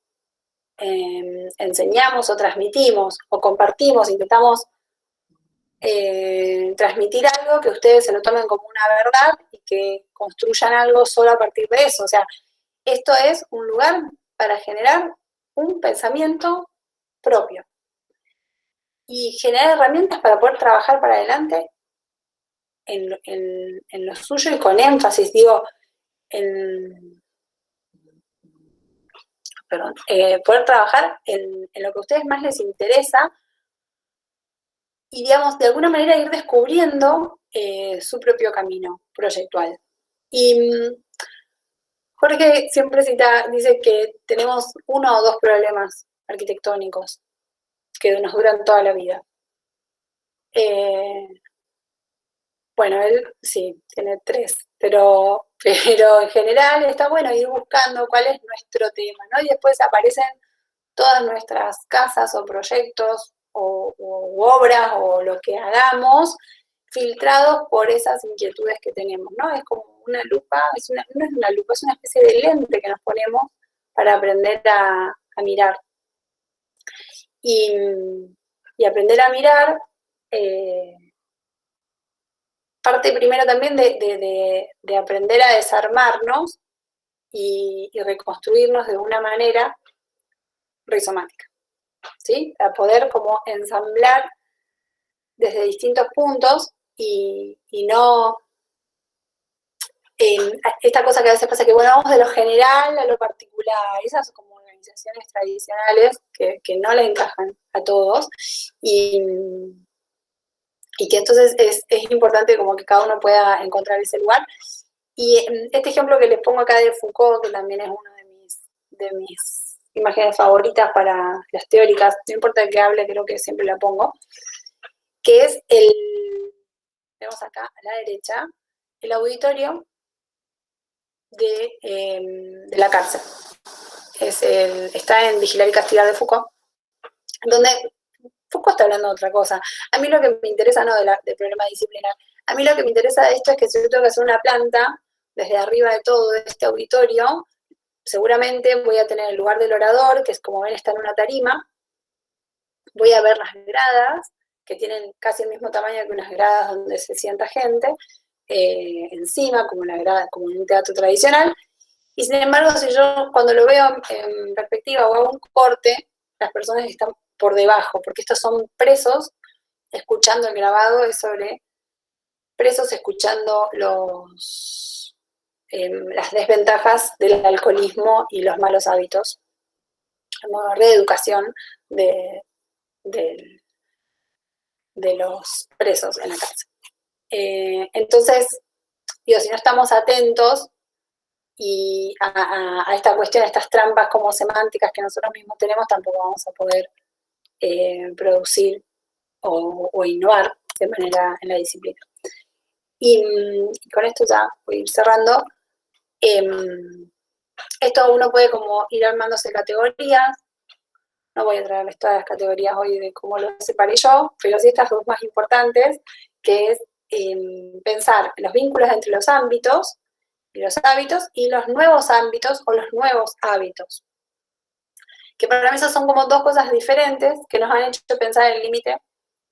enseñamos o transmitimos o compartimos, intentamos transmitir algo, que ustedes se lo tomen como una verdad y que construyan algo solo a partir de eso. O sea, esto es un lugar para generar un pensamiento propio y generar herramientas para poder trabajar para adelante en lo suyo y con énfasis, digo, poder trabajar en lo que a ustedes más les interesa y, digamos, de alguna manera ir descubriendo su propio camino proyectual. Y Jorge siempre dice que tenemos 1 o 2 problemas arquitectónicos que nos duran toda la vida. Bueno, él sí, tiene 3, pero en general está bueno ir buscando cuál es nuestro tema, ¿no? Y después aparecen todas nuestras casas o proyectos o obras o lo que hagamos filtrados por esas inquietudes que tenemos, ¿no? Es como una lupa, no es una lupa, es una especie de lente que nos ponemos para aprender a mirar. Y aprender a mirar parte primero también de aprender a desarmarnos y reconstruirnos de una manera rizomática, ¿sí? Para poder como ensamblar desde distintos puntos y no esta cosa que a veces pasa que, bueno, vamos de lo general a lo particular, esas como organizaciones tradicionales que no le encajan a todos y que entonces es importante como que cada uno pueda encontrar ese lugar. Y este ejemplo que les pongo acá de Foucault, que también es una de mis imágenes favoritas para las teóricas, no importa de qué hable, creo que siempre la pongo, que es vemos acá a la derecha, el auditorio de la cárcel. Está en Vigilar y Castigar de Foucault, donde Foucault está hablando de otra cosa. A mí lo que me interesa, no del problema disciplinar, a mí lo que me interesa de esto es que si yo tengo que hacer una planta, desde arriba de todo este auditorio, seguramente voy a tener el lugar del orador, que es como ven, está en una tarima, voy a ver las gradas, que tienen casi el mismo tamaño que unas gradas donde se sienta gente, encima, como en un teatro tradicional, y sin embargo, si yo cuando lo veo en perspectiva o hago un corte, las personas están por debajo, porque estos son presos, escuchando el grabado, es sobre presos escuchando las desventajas del alcoholismo y los malos hábitos, como reeducación del los presos en la cárcel. Entonces, digo, si no estamos atentos y a esta cuestión, a estas trampas como semánticas que nosotros mismos tenemos, tampoco vamos a poder producir o innovar de manera en la disciplina. Y con esto ya voy a ir cerrando. Esto uno puede como ir armándose categorías. No voy a traerles todas las categorías hoy de cómo lo separé yo, pero sí estas dos más importantes, que es pensar en los vínculos entre los ámbitos y los hábitos y los nuevos ámbitos o los nuevos hábitos. Que para mí esas son como dos cosas diferentes que nos han hecho pensar el límite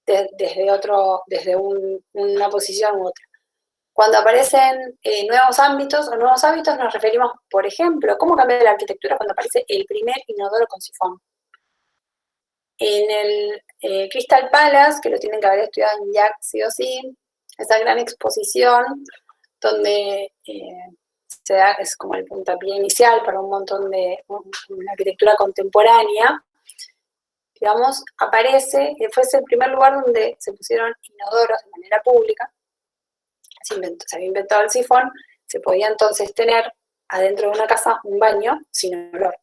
desde una posición u otra. Cuando aparecen nuevos ámbitos o nuevos hábitos nos referimos, por ejemplo, cómo cambia la arquitectura cuando aparece el primer inodoro con sifón. En el Crystal Palace, que lo tienen que haber estudiado en Jack sí o sí, esa gran exposición donde se da, es como el puntapié inicial para un montón de una arquitectura contemporánea, digamos, aparece, fue el primer lugar donde se pusieron inodoros de manera pública, se había inventado el sifón, se podía entonces tener adentro de una casa un baño sin olor.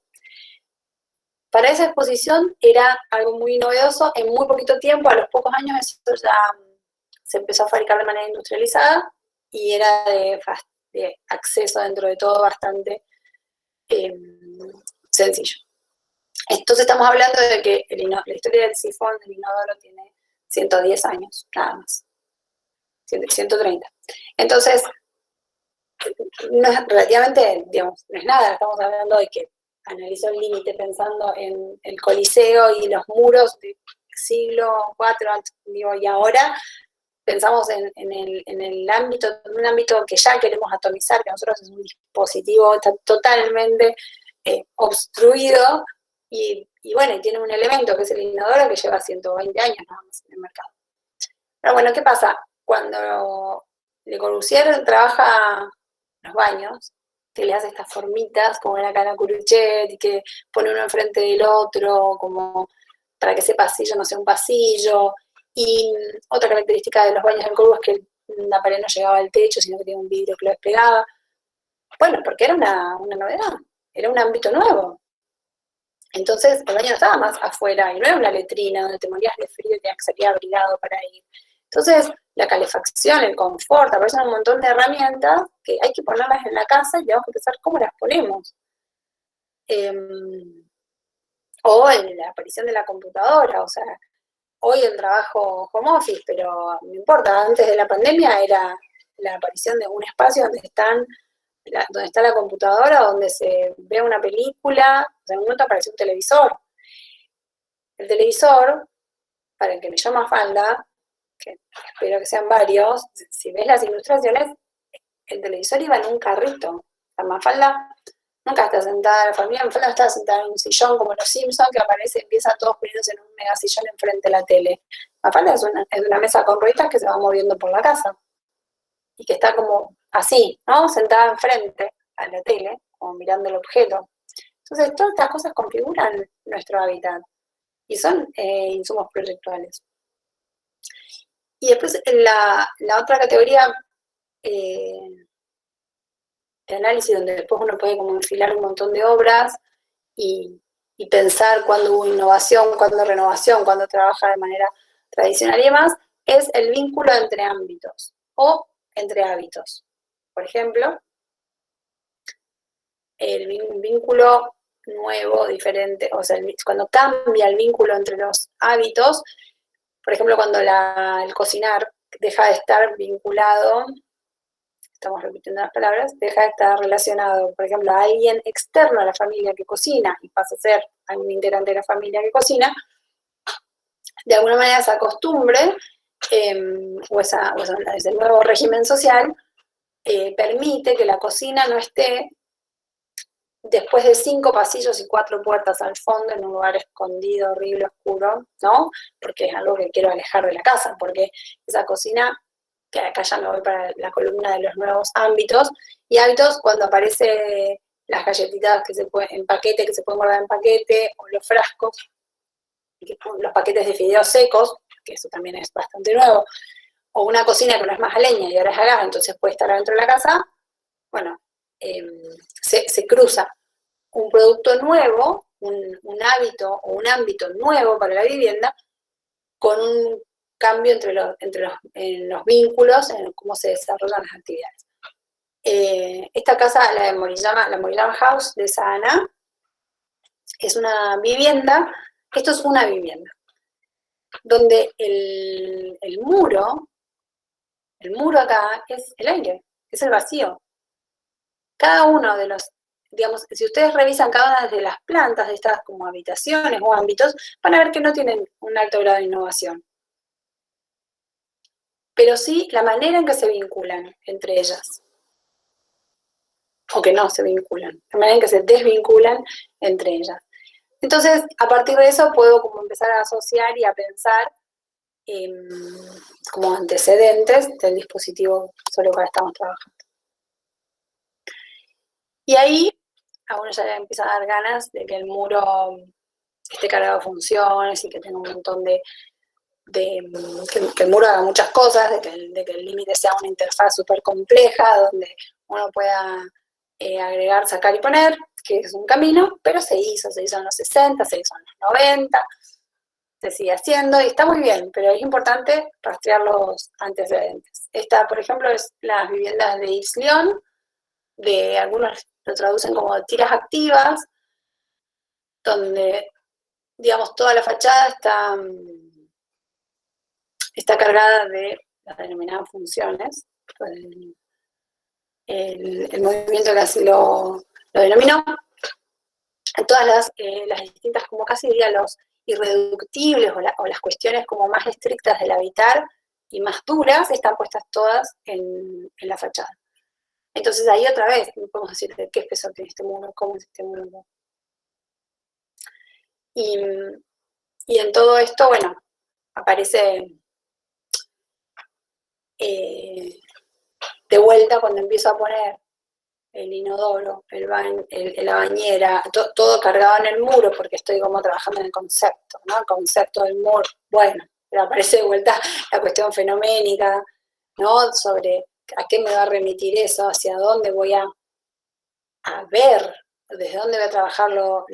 Para esa exposición era algo muy novedoso, en muy poquito tiempo, a los pocos años, eso ya se empezó a fabricar de manera industrializada y era de acceso dentro de todo bastante sencillo. Entonces estamos hablando de que la historia del sifón del inodoro tiene 110 años, nada más. 130. Entonces, no es relativamente, digamos, no es nada, estamos hablando de que analizó el límite pensando en el Coliseo y los muros del siglo IV, digo, y ahora pensamos en un ámbito que ya queremos atomizar, que nosotros es un dispositivo, está totalmente obstruido, y bueno, y tiene un elemento que es el inodoro que lleva 120 años nada más en el mercado. Pero bueno, ¿qué pasa? Cuando Le Corbusier trabaja los baños, que le hace estas formitas, como en la Cana Curuchet, y que pone uno enfrente del otro, como para que ese pasillo no sea un pasillo. Y otra característica de los baños del Corbu es que la pared no llegaba al techo, sino que tenía un vidrio que lo despegaba. Bueno, porque era una novedad, era un ámbito nuevo. Entonces, el baño no estaba más afuera, y no era una letrina donde te morías de frío y tenías que salir abrigado para ir. Entonces, la calefacción, el confort, aparecen un montón de herramientas que hay que ponerlas en la casa y tenemos que pensar cómo las ponemos. O en la aparición de la computadora, o sea, hoy el trabajo home office, pero no importa, antes de la pandemia era la aparición de un espacio donde está la computadora, donde se ve una película, o sea, en un momento apareció un televisor. El televisor, para el que me llama falda, que espero que sean varios, si ves las ilustraciones, el televisor iba en un carrito. La Mafalda nunca está sentada, la familia Mafalda está sentada en un sillón como los Simpsons, que aparece, empieza todos poniéndose en un mega sillón enfrente de la tele. Mafalda es una mesa con rueditas que se va moviendo por la casa y que está como así, ¿no? Sentada enfrente a la tele, como mirando el objeto. Entonces, todas estas cosas configuran nuestro hábitat y son insumos proyectuales. Y después la otra categoría de análisis, donde después uno puede como enfilar un montón de obras y pensar cuándo hubo innovación, cuándo renovación, cuándo trabaja de manera tradicional y demás, es el vínculo entre ámbitos o entre hábitos. Por ejemplo, el vínculo nuevo, diferente, o sea, cuando cambia el vínculo entre los hábitos, por ejemplo, cuando el cocinar deja de estar vinculado, estamos repitiendo las palabras, deja de estar relacionado, por ejemplo, a alguien externo a la familia que cocina y pasa a ser a un integrante de la familia que cocina, de alguna manera esa costumbre o ese nuevo régimen social permite que la cocina no esté después de 5 pasillos y 4 puertas al fondo, en un lugar escondido, horrible, oscuro, ¿no? Porque es algo que quiero alejar de la casa, porque esa cocina, que acá ya me voy para la columna de los nuevos ámbitos, y hábitos cuando aparece las galletitas en paquete, que se pueden guardar en paquete, o los frascos, los paquetes de fideos secos, que eso también es bastante nuevo, o una cocina que no es más a leña y ahora es a gas, entonces puede estar adentro de la casa, bueno, se cruza un producto nuevo, un hábito o un ámbito nuevo para la vivienda, con un cambio en los vínculos, en cómo se desarrollan las actividades. Esta casa, la Moriyama House de Sahana, es una vivienda, esto es una vivienda, donde el muro acá es el aire, es el vacío. Cada uno de los, digamos, si ustedes revisan cada una de las plantas de estas como habitaciones o ámbitos, van a ver que no tienen un alto grado de innovación. Pero sí la manera en que se vinculan entre ellas. O que no se vinculan, la manera en que se desvinculan entre ellas. Entonces, a partir de eso puedo como empezar a asociar y a pensar como antecedentes del dispositivo sobre el cual estamos trabajando. Y ahí a uno ya le empieza a dar ganas de que el muro esté cargado de funciones y que tenga un montón que el muro haga muchas cosas, de que el límite sea una interfaz súper compleja, donde uno pueda agregar, sacar y poner, que es un camino, pero se hizo en los 60, se hizo en los 90, se sigue haciendo y está muy bien, pero es importante rastrear los antecedentes. Esta, por ejemplo, es las viviendas de Yves Leon, de algunos lo traducen como tiras activas, donde, digamos, toda la fachada está cargada de las denominadas funciones. El movimiento que así lo denominó. En todas las distintas, como casi diría, los irreductibles o las cuestiones como más estrictas del habitar y más duras, están puestas todas en la fachada. Entonces ahí otra vez podemos decir qué espesor tiene este muro, cómo es este muro. Y en todo esto, bueno, aparece de vuelta cuando empiezo a poner el inodoro, la bañera, todo cargado en el muro, porque estoy como trabajando en el concepto, ¿no? El concepto del muro, bueno, pero aparece de vuelta la cuestión fenoménica, ¿no? Sobre a qué me va a remitir eso, hacia dónde voy a ver, desde dónde voy a trabajar lo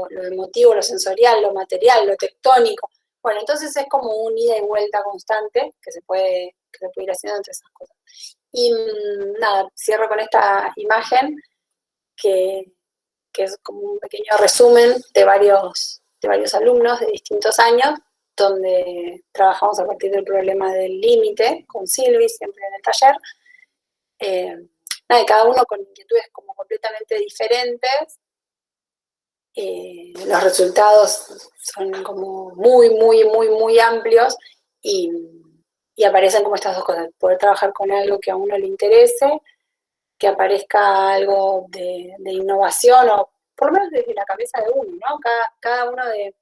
emotivo, lo sensorial, lo material, lo tectónico. Bueno, entonces es como un ida y vuelta constante que se puede ir haciendo entre esas cosas. Y nada, cierro con esta imagen que es como un pequeño resumen de varios alumnos de distintos años, donde trabajamos a partir del problema del límite con Silvi, siempre en el taller. Cada uno con inquietudes como completamente diferentes. Los resultados son como muy, muy, muy, muy amplios y aparecen como estas dos cosas, poder trabajar con algo que a uno le interese, que aparezca algo de innovación, o por lo menos desde la cabeza de uno, ¿no? Cada uno de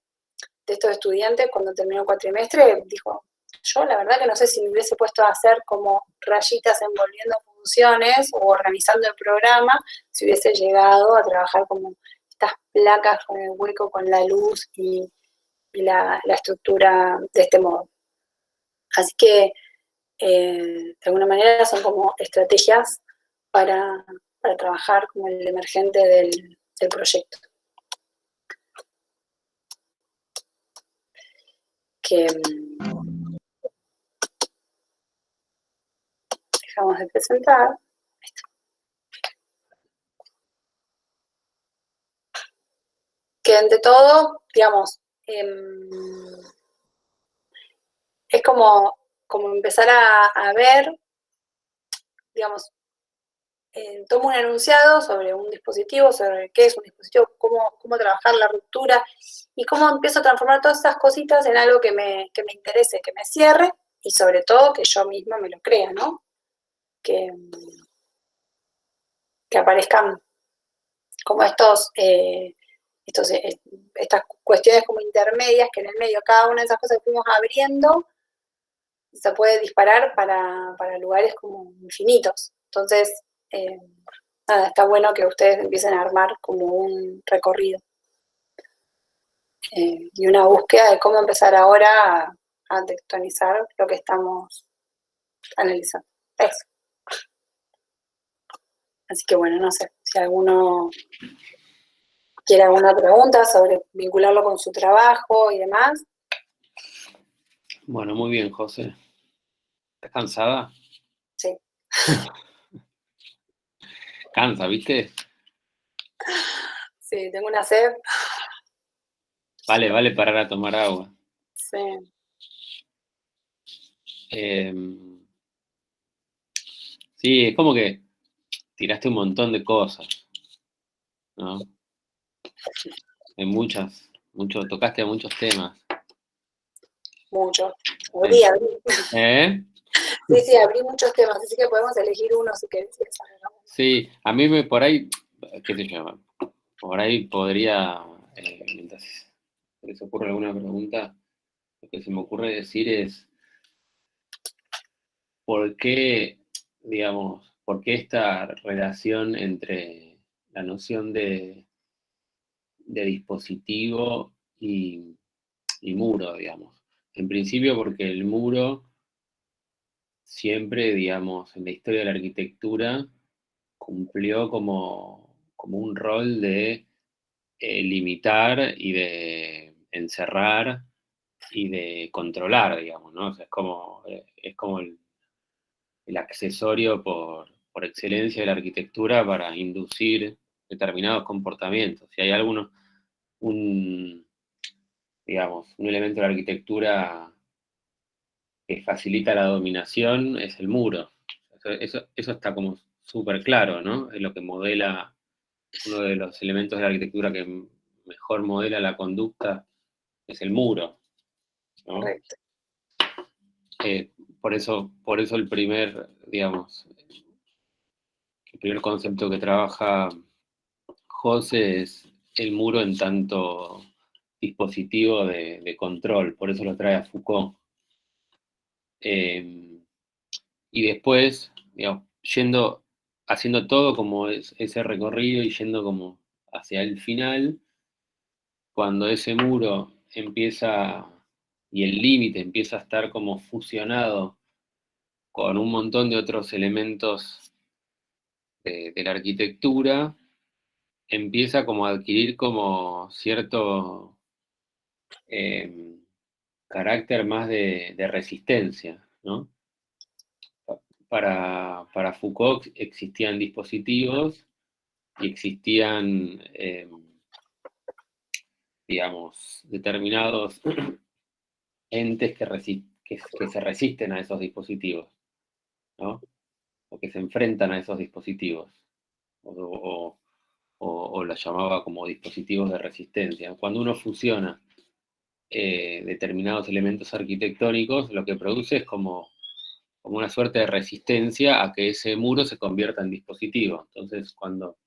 estos estudiantes, cuando terminó el cuatrimestre, dijo, yo la verdad que no sé si me hubiese puesto a hacer como rayitas envolviendo funciones o organizando el programa, si hubiese llegado a trabajar como estas placas con el hueco, con la luz y la estructura de este modo. Así que, de alguna manera, son como estrategias para trabajar como el emergente del proyecto. Dejamos de presentar. Que ante todo, digamos, es como empezar a ver, digamos, tomo un enunciado sobre un dispositivo, sobre qué es un dispositivo, cómo trabajar la ruptura y cómo empiezo a transformar todas esas cositas en algo que me interese, que me cierre y sobre todo que yo misma me lo crea, ¿no? Que aparezcan como estas cuestiones como intermedias, que en el medio cada una de esas cosas que fuimos abriendo se puede disparar para lugares como infinitos. Entonces, nada, está bueno que ustedes empiecen a armar como un recorrido y una búsqueda de cómo empezar ahora a textualizar lo que estamos analizando. Eso. Así que bueno, no sé, si alguno quiere alguna pregunta sobre vincularlo con su trabajo y demás. Bueno, muy bien, José. ¿Estás cansada? Sí. Cansa, ¿viste? Sí, tengo una sed. Vale parar a tomar agua. Sí. Sí, es como que tiraste un montón de cosas, ¿no? Tocaste a muchos temas. Mucho. Sí. Abrí. Sí, abrí muchos temas, así que podemos elegir uno si querés. Sí, a mí por ahí, qué sé yo, por ahí podría, mientras se les ocurre alguna pregunta, lo que se me ocurre decir es, ¿por qué, digamos, por qué esta relación entre la noción de dispositivo y muro, digamos? En principio porque el muro siempre, digamos, en la historia de la arquitectura cumplió como un rol de limitar y de encerrar y de controlar, digamos, ¿no? O sea, es como el accesorio por excelencia de la arquitectura para inducir determinados comportamientos. Si hay digamos, un elemento de la arquitectura que facilita la dominación, es el muro. Eso está como súper claro, ¿no? Es lo que modela, uno de los elementos de la arquitectura que mejor modela la conducta es el muro, ¿no? Correcto. Por eso digamos, el primer concepto que trabaja José es el muro en tanto dispositivo de control, por eso lo trae a Foucault. Y después, digamos, haciendo todo como ese recorrido y yendo como hacia el final, cuando ese muro empieza y el límite empieza a estar como fusionado con un montón de otros elementos de la arquitectura, empieza como a adquirir como cierto eh, carácter más de resistencia, ¿no? Para Foucault existían dispositivos y existían, digamos, determinados entes que se resisten a esos dispositivos, ¿no? O que se enfrentan a esos dispositivos, o los llamaba como dispositivos de resistencia. Cuando uno fusiona determinados elementos arquitectónicos, lo que produce es como una suerte de resistencia a que ese muro se convierta en dispositivo. Entonces, cuando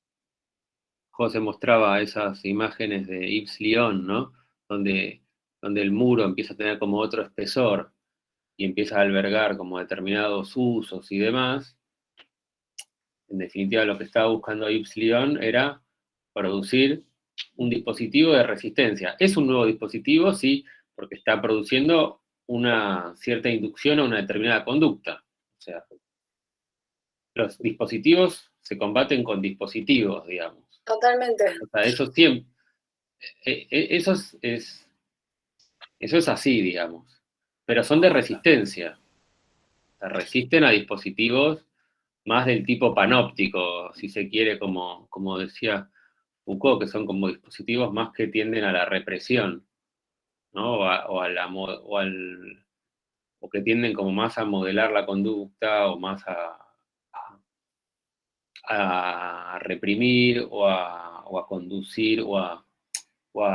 José mostraba esas imágenes de Yves Lion, ¿no? Donde el muro empieza a tener como otro espesor y empieza a albergar como determinados usos y demás, en definitiva lo que estaba buscando Yves Lion era producir un dispositivo de resistencia. Es un nuevo dispositivo, sí, porque está produciendo una cierta inducción a una determinada conducta. O sea, los dispositivos se combaten con dispositivos, digamos. Totalmente. O sea, eso siempre, eso es así, digamos. Pero son de resistencia. O sea, resisten a dispositivos más del tipo panóptico, si se quiere, como decía Foucault, que son como dispositivos más que tienden a la represión, ¿no? O que tienden como más a modelar la conducta o más a reprimir o a conducir o a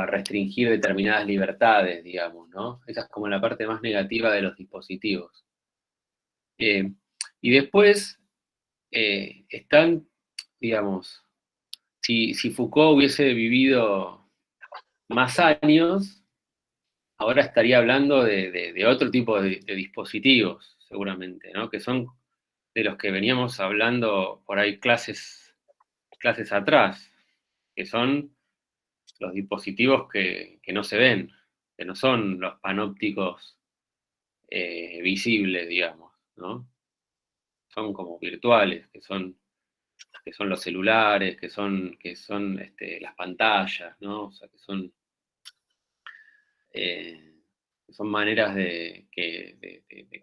restringir determinadas libertades, digamos, ¿no? Esa es como la parte más negativa de los dispositivos. Y después están, digamos, si Foucault hubiese vivido más años, ahora estaría hablando de otro tipo de dispositivos, seguramente, ¿no? Que son de los que veníamos hablando por ahí clases atrás, que son los dispositivos que no se ven, que no son los panópticos visibles, digamos, ¿no? Son como virtuales, que son los celulares, que son las pantallas, ¿no? O sea, que son maneras de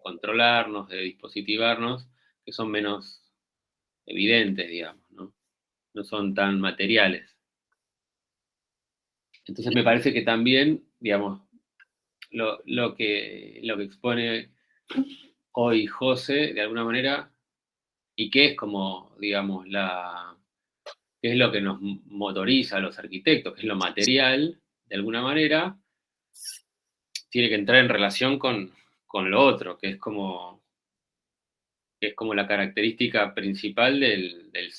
controlarnos, de dispositivarnos, que son menos evidentes, digamos, ¿no? No son tan materiales. Entonces me parece que también, digamos, lo que expone hoy José, de alguna manera, y que es como, digamos, que es lo que nos motoriza a los arquitectos, que es lo material, de alguna manera, tiene que entrar en relación con lo otro, que es como la característica principal del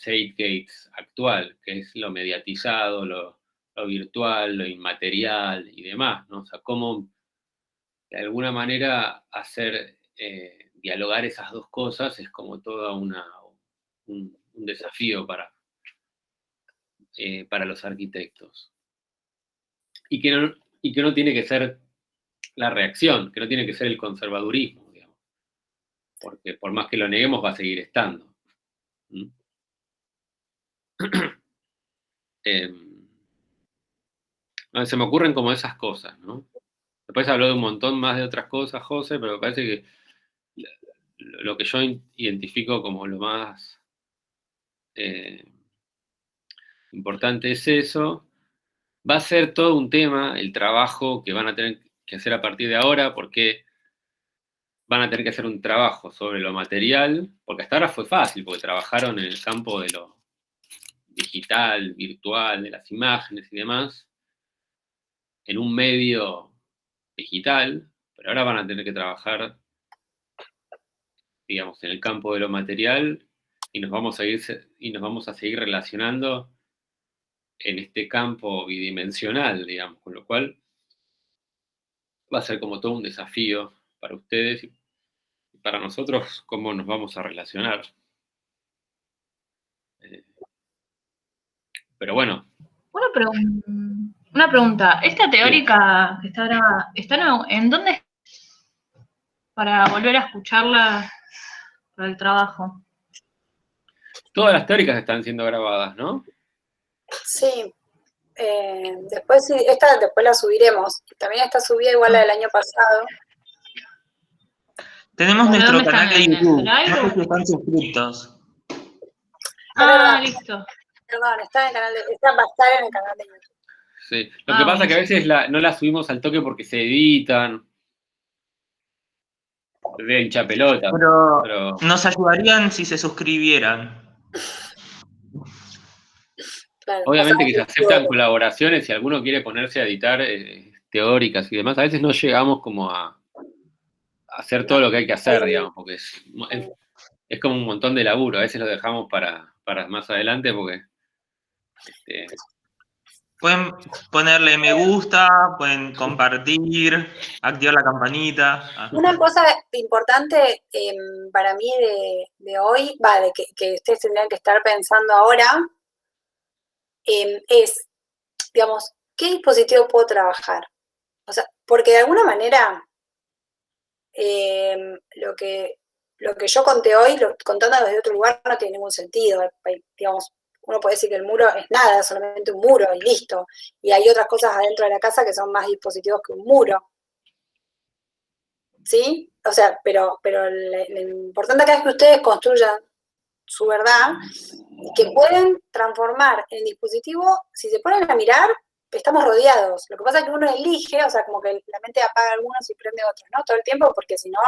Zeitgeist actual, que es lo mediatizado, lo virtual, lo inmaterial y demás, ¿no? O sea, cómo de alguna manera hacer dialogar esas dos cosas es como toda un desafío para los arquitectos. Y que no tiene que ser la reacción, que no tiene que ser el conservadurismo, digamos. Porque por más que lo neguemos, va a seguir estando. Se me ocurren como esas cosas, ¿no? Después habló de un montón más de otras cosas, José, pero me parece que lo que yo identifico como lo más importante es eso. Va a ser todo un tema el trabajo que van a tener que hacer a partir de ahora, porque van a tener que hacer un trabajo sobre lo material, porque hasta ahora fue fácil, porque trabajaron en el campo de lo digital, virtual, de las imágenes y demás, en un medio digital, pero ahora van a tener que trabajar, digamos, en el campo de lo material y nos vamos a seguir relacionando en este campo bidimensional, digamos, con lo cual va a ser como todo un desafío para ustedes y para nosotros cómo nos vamos a relacionar. Pero bueno. Una pregunta. ¿Esta teórica que está grabada, en dónde? Para volver a escucharla para el trabajo. Todas las teóricas están siendo grabadas, ¿no? Sí. Después la subiremos. También está subida igual la del año pasado. Tenemos nuestro canal de YouTube. No sé si están suscritos. Listo. Perdón, va a estar en el canal de YouTube. Sí. Lo que pasa es que a veces no la subimos al toque porque se editan. De hincha pelota. Pero nos ayudarían si se suscribieran. Claro, obviamente que se aceptan colaboraciones si alguno quiere ponerse a editar teóricas y demás. A veces no llegamos como a hacer todo lo que hay que hacer, digamos, porque es como un montón de laburo. A veces lo dejamos para más adelante porque... Pueden ponerle me gusta, pueden compartir, activar la campanita. Una cosa importante para mí de hoy, que ustedes tendrían que estar pensando ahora, es, digamos, ¿qué dispositivo puedo trabajar? O sea, porque de alguna manera lo que yo conté hoy, contándolo desde otro lugar, no tiene ningún sentido. Digamos, uno puede decir que el muro es nada, solamente un muro y listo. Y hay otras cosas adentro de la casa que son más dispositivos que un muro. ¿Sí? O sea, pero lo importante acá es que ustedes construyan su verdad y que pueden transformar en dispositivo, si se ponen a mirar, estamos rodeados. Lo que pasa es que uno elige, o sea, como que la mente apaga algunos y prende otros, ¿no? Todo el tiempo, porque si no,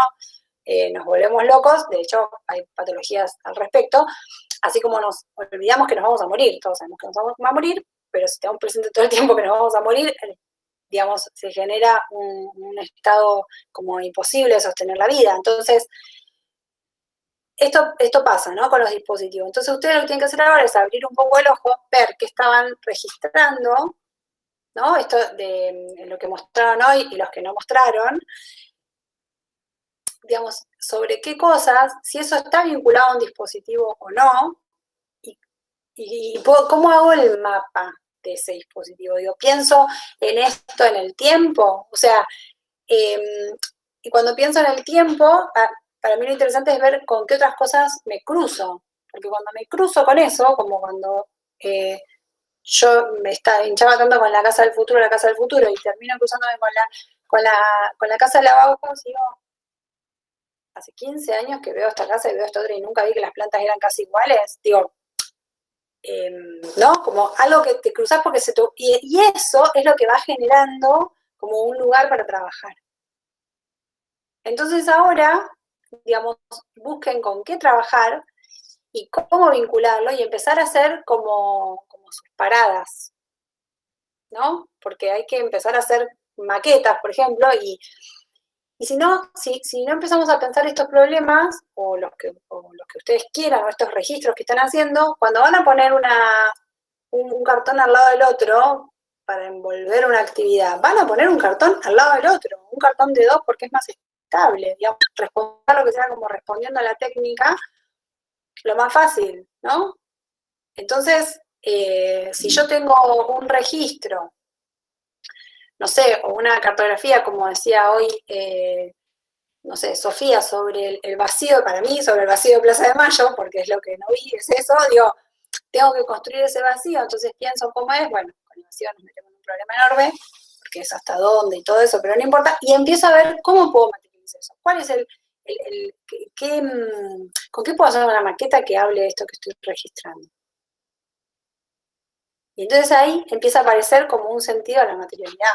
nos volvemos locos. De hecho, hay patologías al respecto. Así como nos olvidamos que nos vamos a morir, todos sabemos que nos vamos a morir, pero si estamos presentes todo el tiempo que nos vamos a morir, digamos, se genera un estado como imposible de sostener la vida. Entonces, esto pasa, ¿no? Con los dispositivos. Entonces, ustedes lo que tienen que hacer ahora es abrir un poco el ojo, ver qué estaban registrando, ¿no? Esto de lo que mostraron hoy y los que no mostraron, digamos, sobre qué cosas, si eso está vinculado a un dispositivo o no, y cómo hago el mapa de ese dispositivo. Digo, pienso en esto en el tiempo, o sea, Y cuando pienso en el tiempo, para mí lo interesante es ver con qué otras cosas me cruzo. Porque cuando me cruzo con eso, como cuando yo me hinchaba tanto con la casa del futuro, y termino cruzándome con la casa de la Bauhaus, digo, hace 15 años que veo esta casa y veo esta otra y nunca vi que las plantas eran casi iguales. Digo, ¿no? Como algo que te cruzas porque y eso es lo que va generando como un lugar para trabajar. Entonces ahora, digamos, busquen con qué trabajar y cómo vincularlo y empezar a hacer como sus paradas, ¿no? Porque hay que empezar a hacer maquetas, por ejemplo, y si no empezamos a pensar estos problemas, o los que ustedes quieran, o estos registros que están haciendo, cuando van a poner un cartón al lado del otro para envolver una actividad, van a poner un cartón al lado del otro, un cartón de 2 porque es más estable, digamos, responder lo que sea como respondiendo a la técnica, lo más fácil, ¿no? Entonces, si yo tengo un registro, no sé, o una cartografía, como decía hoy, no sé, Sofía, sobre el vacío, para mí, sobre el vacío de Plaza de Mayo, porque es lo que no vi, es eso, digo, tengo que construir ese vacío, entonces pienso cómo es, bueno, con el vacío nos metemos en un problema enorme, porque es hasta dónde y todo eso, pero no importa, y empiezo a ver cómo puedo materializar eso, cuál es con qué puedo hacer una maqueta que hable de esto que estoy registrando. Y entonces ahí empieza a aparecer como un sentido a la materialidad,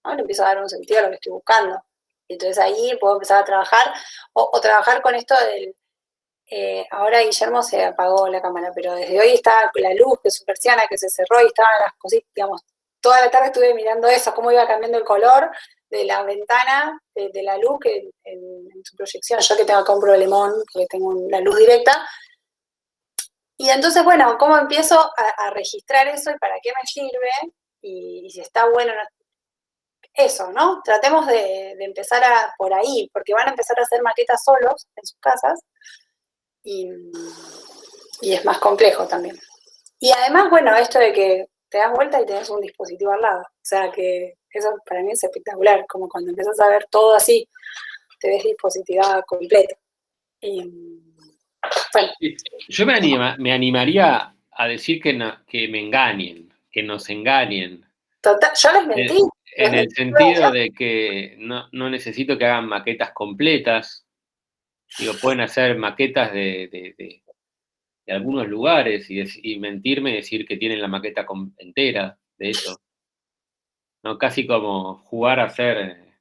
¿no? Le empiezo a dar un sentido a lo que estoy buscando. Y entonces ahí puedo empezar a trabajar, o trabajar con esto del... ahora Guillermo se apagó la cámara, pero desde hoy está la luz de su persiana que se cerró y estaban las cositas, digamos, toda la tarde estuve mirando eso, cómo iba cambiando el color de la ventana, de la luz que en su proyección. Yo que tengo acá un problemón, que tengo la luz directa. Y entonces, bueno, ¿cómo empiezo a registrar eso y para qué me sirve? Y si está bueno, eso, ¿no? Tratemos de empezar por ahí, porque van a empezar a hacer maquetas solos en sus casas y es más complejo también. Y además, bueno, esto de que te das vuelta y tenés un dispositivo al lado. O sea que eso para mí es espectacular, como cuando empiezas a ver todo así, te ves dispositiva completa. Y, bueno. Yo me animaría a decir que me engañen, que nos engañen. Total, yo les mentí. En el sentido de que no necesito que hagan maquetas completas. Digo, pueden hacer maquetas de algunos lugares y mentirme y decir que tienen la maqueta entera de eso. ¿No? Casi como jugar a ser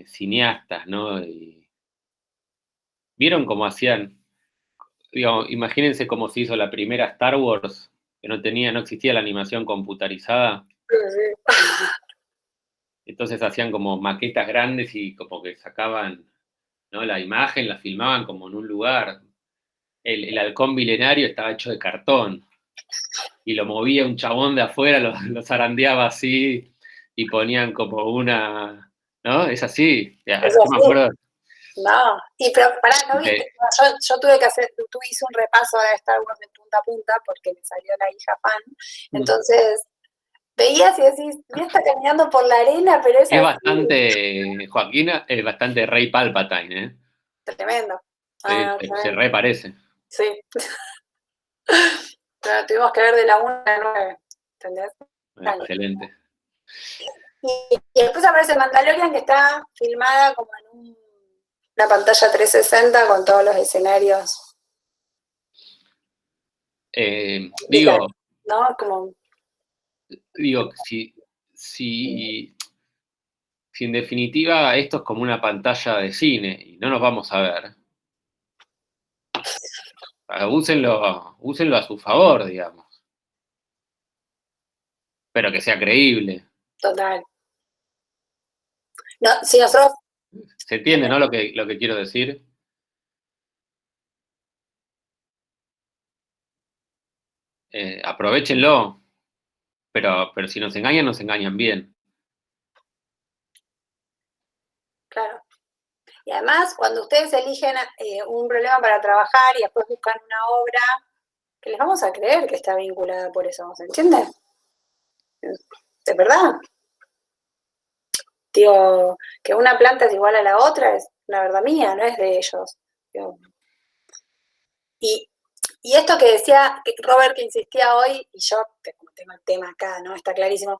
cineastas, ¿no? ¿Vieron cómo hacían? Digo, imagínense cómo se hizo la primera Star Wars, que no existía la animación computarizada. Entonces hacían como maquetas grandes y como que sacaban, ¿no? La imagen, la filmaban como en un lugar. El halcón milenario estaba hecho de cartón y lo movía un chabón de afuera, lo zarandeaba así y ponían como una, ¿no? Es así. Yo me acuerdo. No, pero pará, ¿no viste? Yo hice un repaso de Star Wars de punta a punta porque me salió la hija fan. Entonces, veías y decís, mira, está caminando por la arena, pero es bastante, Joaquina, es bastante Rey Palpatine, ¿eh? Tremendo. Se re parece. Sí. Pero tuvimos que ver de la 1 a la 9, ¿entendés? Excelente. Y después aparece Mandalorian, que está filmada como en una pantalla 360 con todos los escenarios. Digo, ¿no? Como... digo, si en definitiva esto es como una pantalla de cine y no nos vamos a ver, úsenlo a su favor, digamos. Pero que sea creíble. Total. No, si nosotros... ¿Se entiende, no, lo que quiero decir? Aprovéchenlo, pero si nos engañan bien. Claro. Y además, cuando ustedes eligen un problema para trabajar y después buscan una obra, que les vamos a creer que está vinculada por eso, ¿se entiende? ¿De verdad? Digo, que una planta es igual a la otra es una verdad mía, no es de ellos. Digo, y esto que decía Robert, que insistía hoy, y yo como tengo el tema acá, ¿no? Está clarísimo,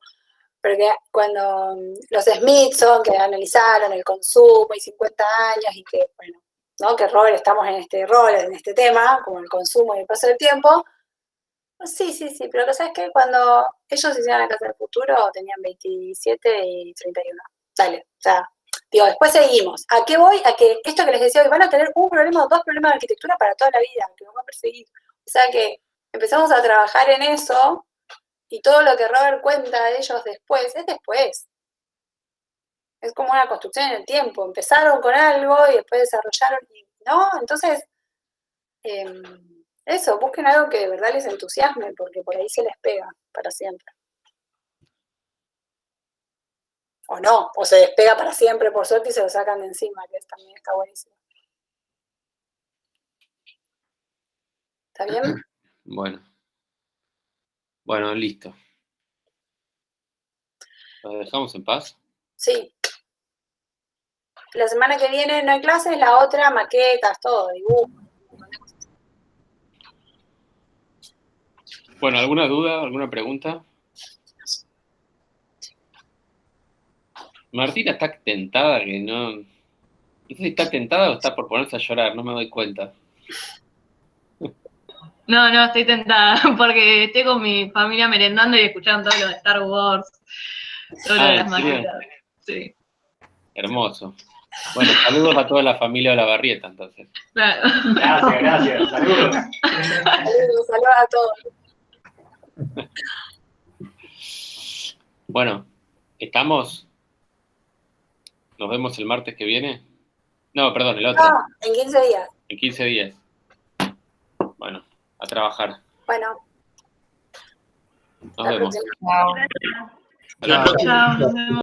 porque cuando los Smithson, que analizaron el consumo y 50 años, y que, bueno, ¿no? Que Robert estamos en este rol, en este tema, como el consumo y el paso del tiempo. Sí, pero lo que sabes que cuando ellos hicieron la Casa del Futuro tenían 27 y 31. Dale, o sea, digo, después seguimos. ¿A qué voy? A que esto que les decía hoy, van a tener un problema o dos problemas de arquitectura para toda la vida, que nos va a perseguir. O sea que empezamos a trabajar en eso y todo lo que Robert cuenta de ellos después, es después. Es como una construcción en el tiempo. Empezaron con algo y después desarrollaron, ¿no? Entonces, eso, busquen algo que de verdad les entusiasme, porque por ahí se les pega para siempre. O no, o se despega para siempre, por suerte, y se lo sacan de encima, que también está buenísimo. ¿Está bien? Bueno, listo. ¿Lo dejamos en paz? Sí. La semana que viene no hay clases, la otra maquetas, todo, dibujos. Bueno, ¿alguna duda, alguna pregunta? Martina está tentada, que no... No sé si está tentada o está por ponerse a llorar, no me doy cuenta. No, estoy tentada, porque estoy con mi familia merendando y escuchando todo lo de Star Wars, todo lo de las maquetas. Sí. Hermoso. Bueno, saludos a toda la familia Olavarrieta, entonces. Claro. Gracias, saludos. Saludos a todos. Bueno, ¿estamos? ¿Nos vemos el martes que viene? No, perdón, el otro. No, en 15 días. En 15 días. Bueno, a trabajar. Bueno. Nos vemos. Chao. Chao, nos vemos.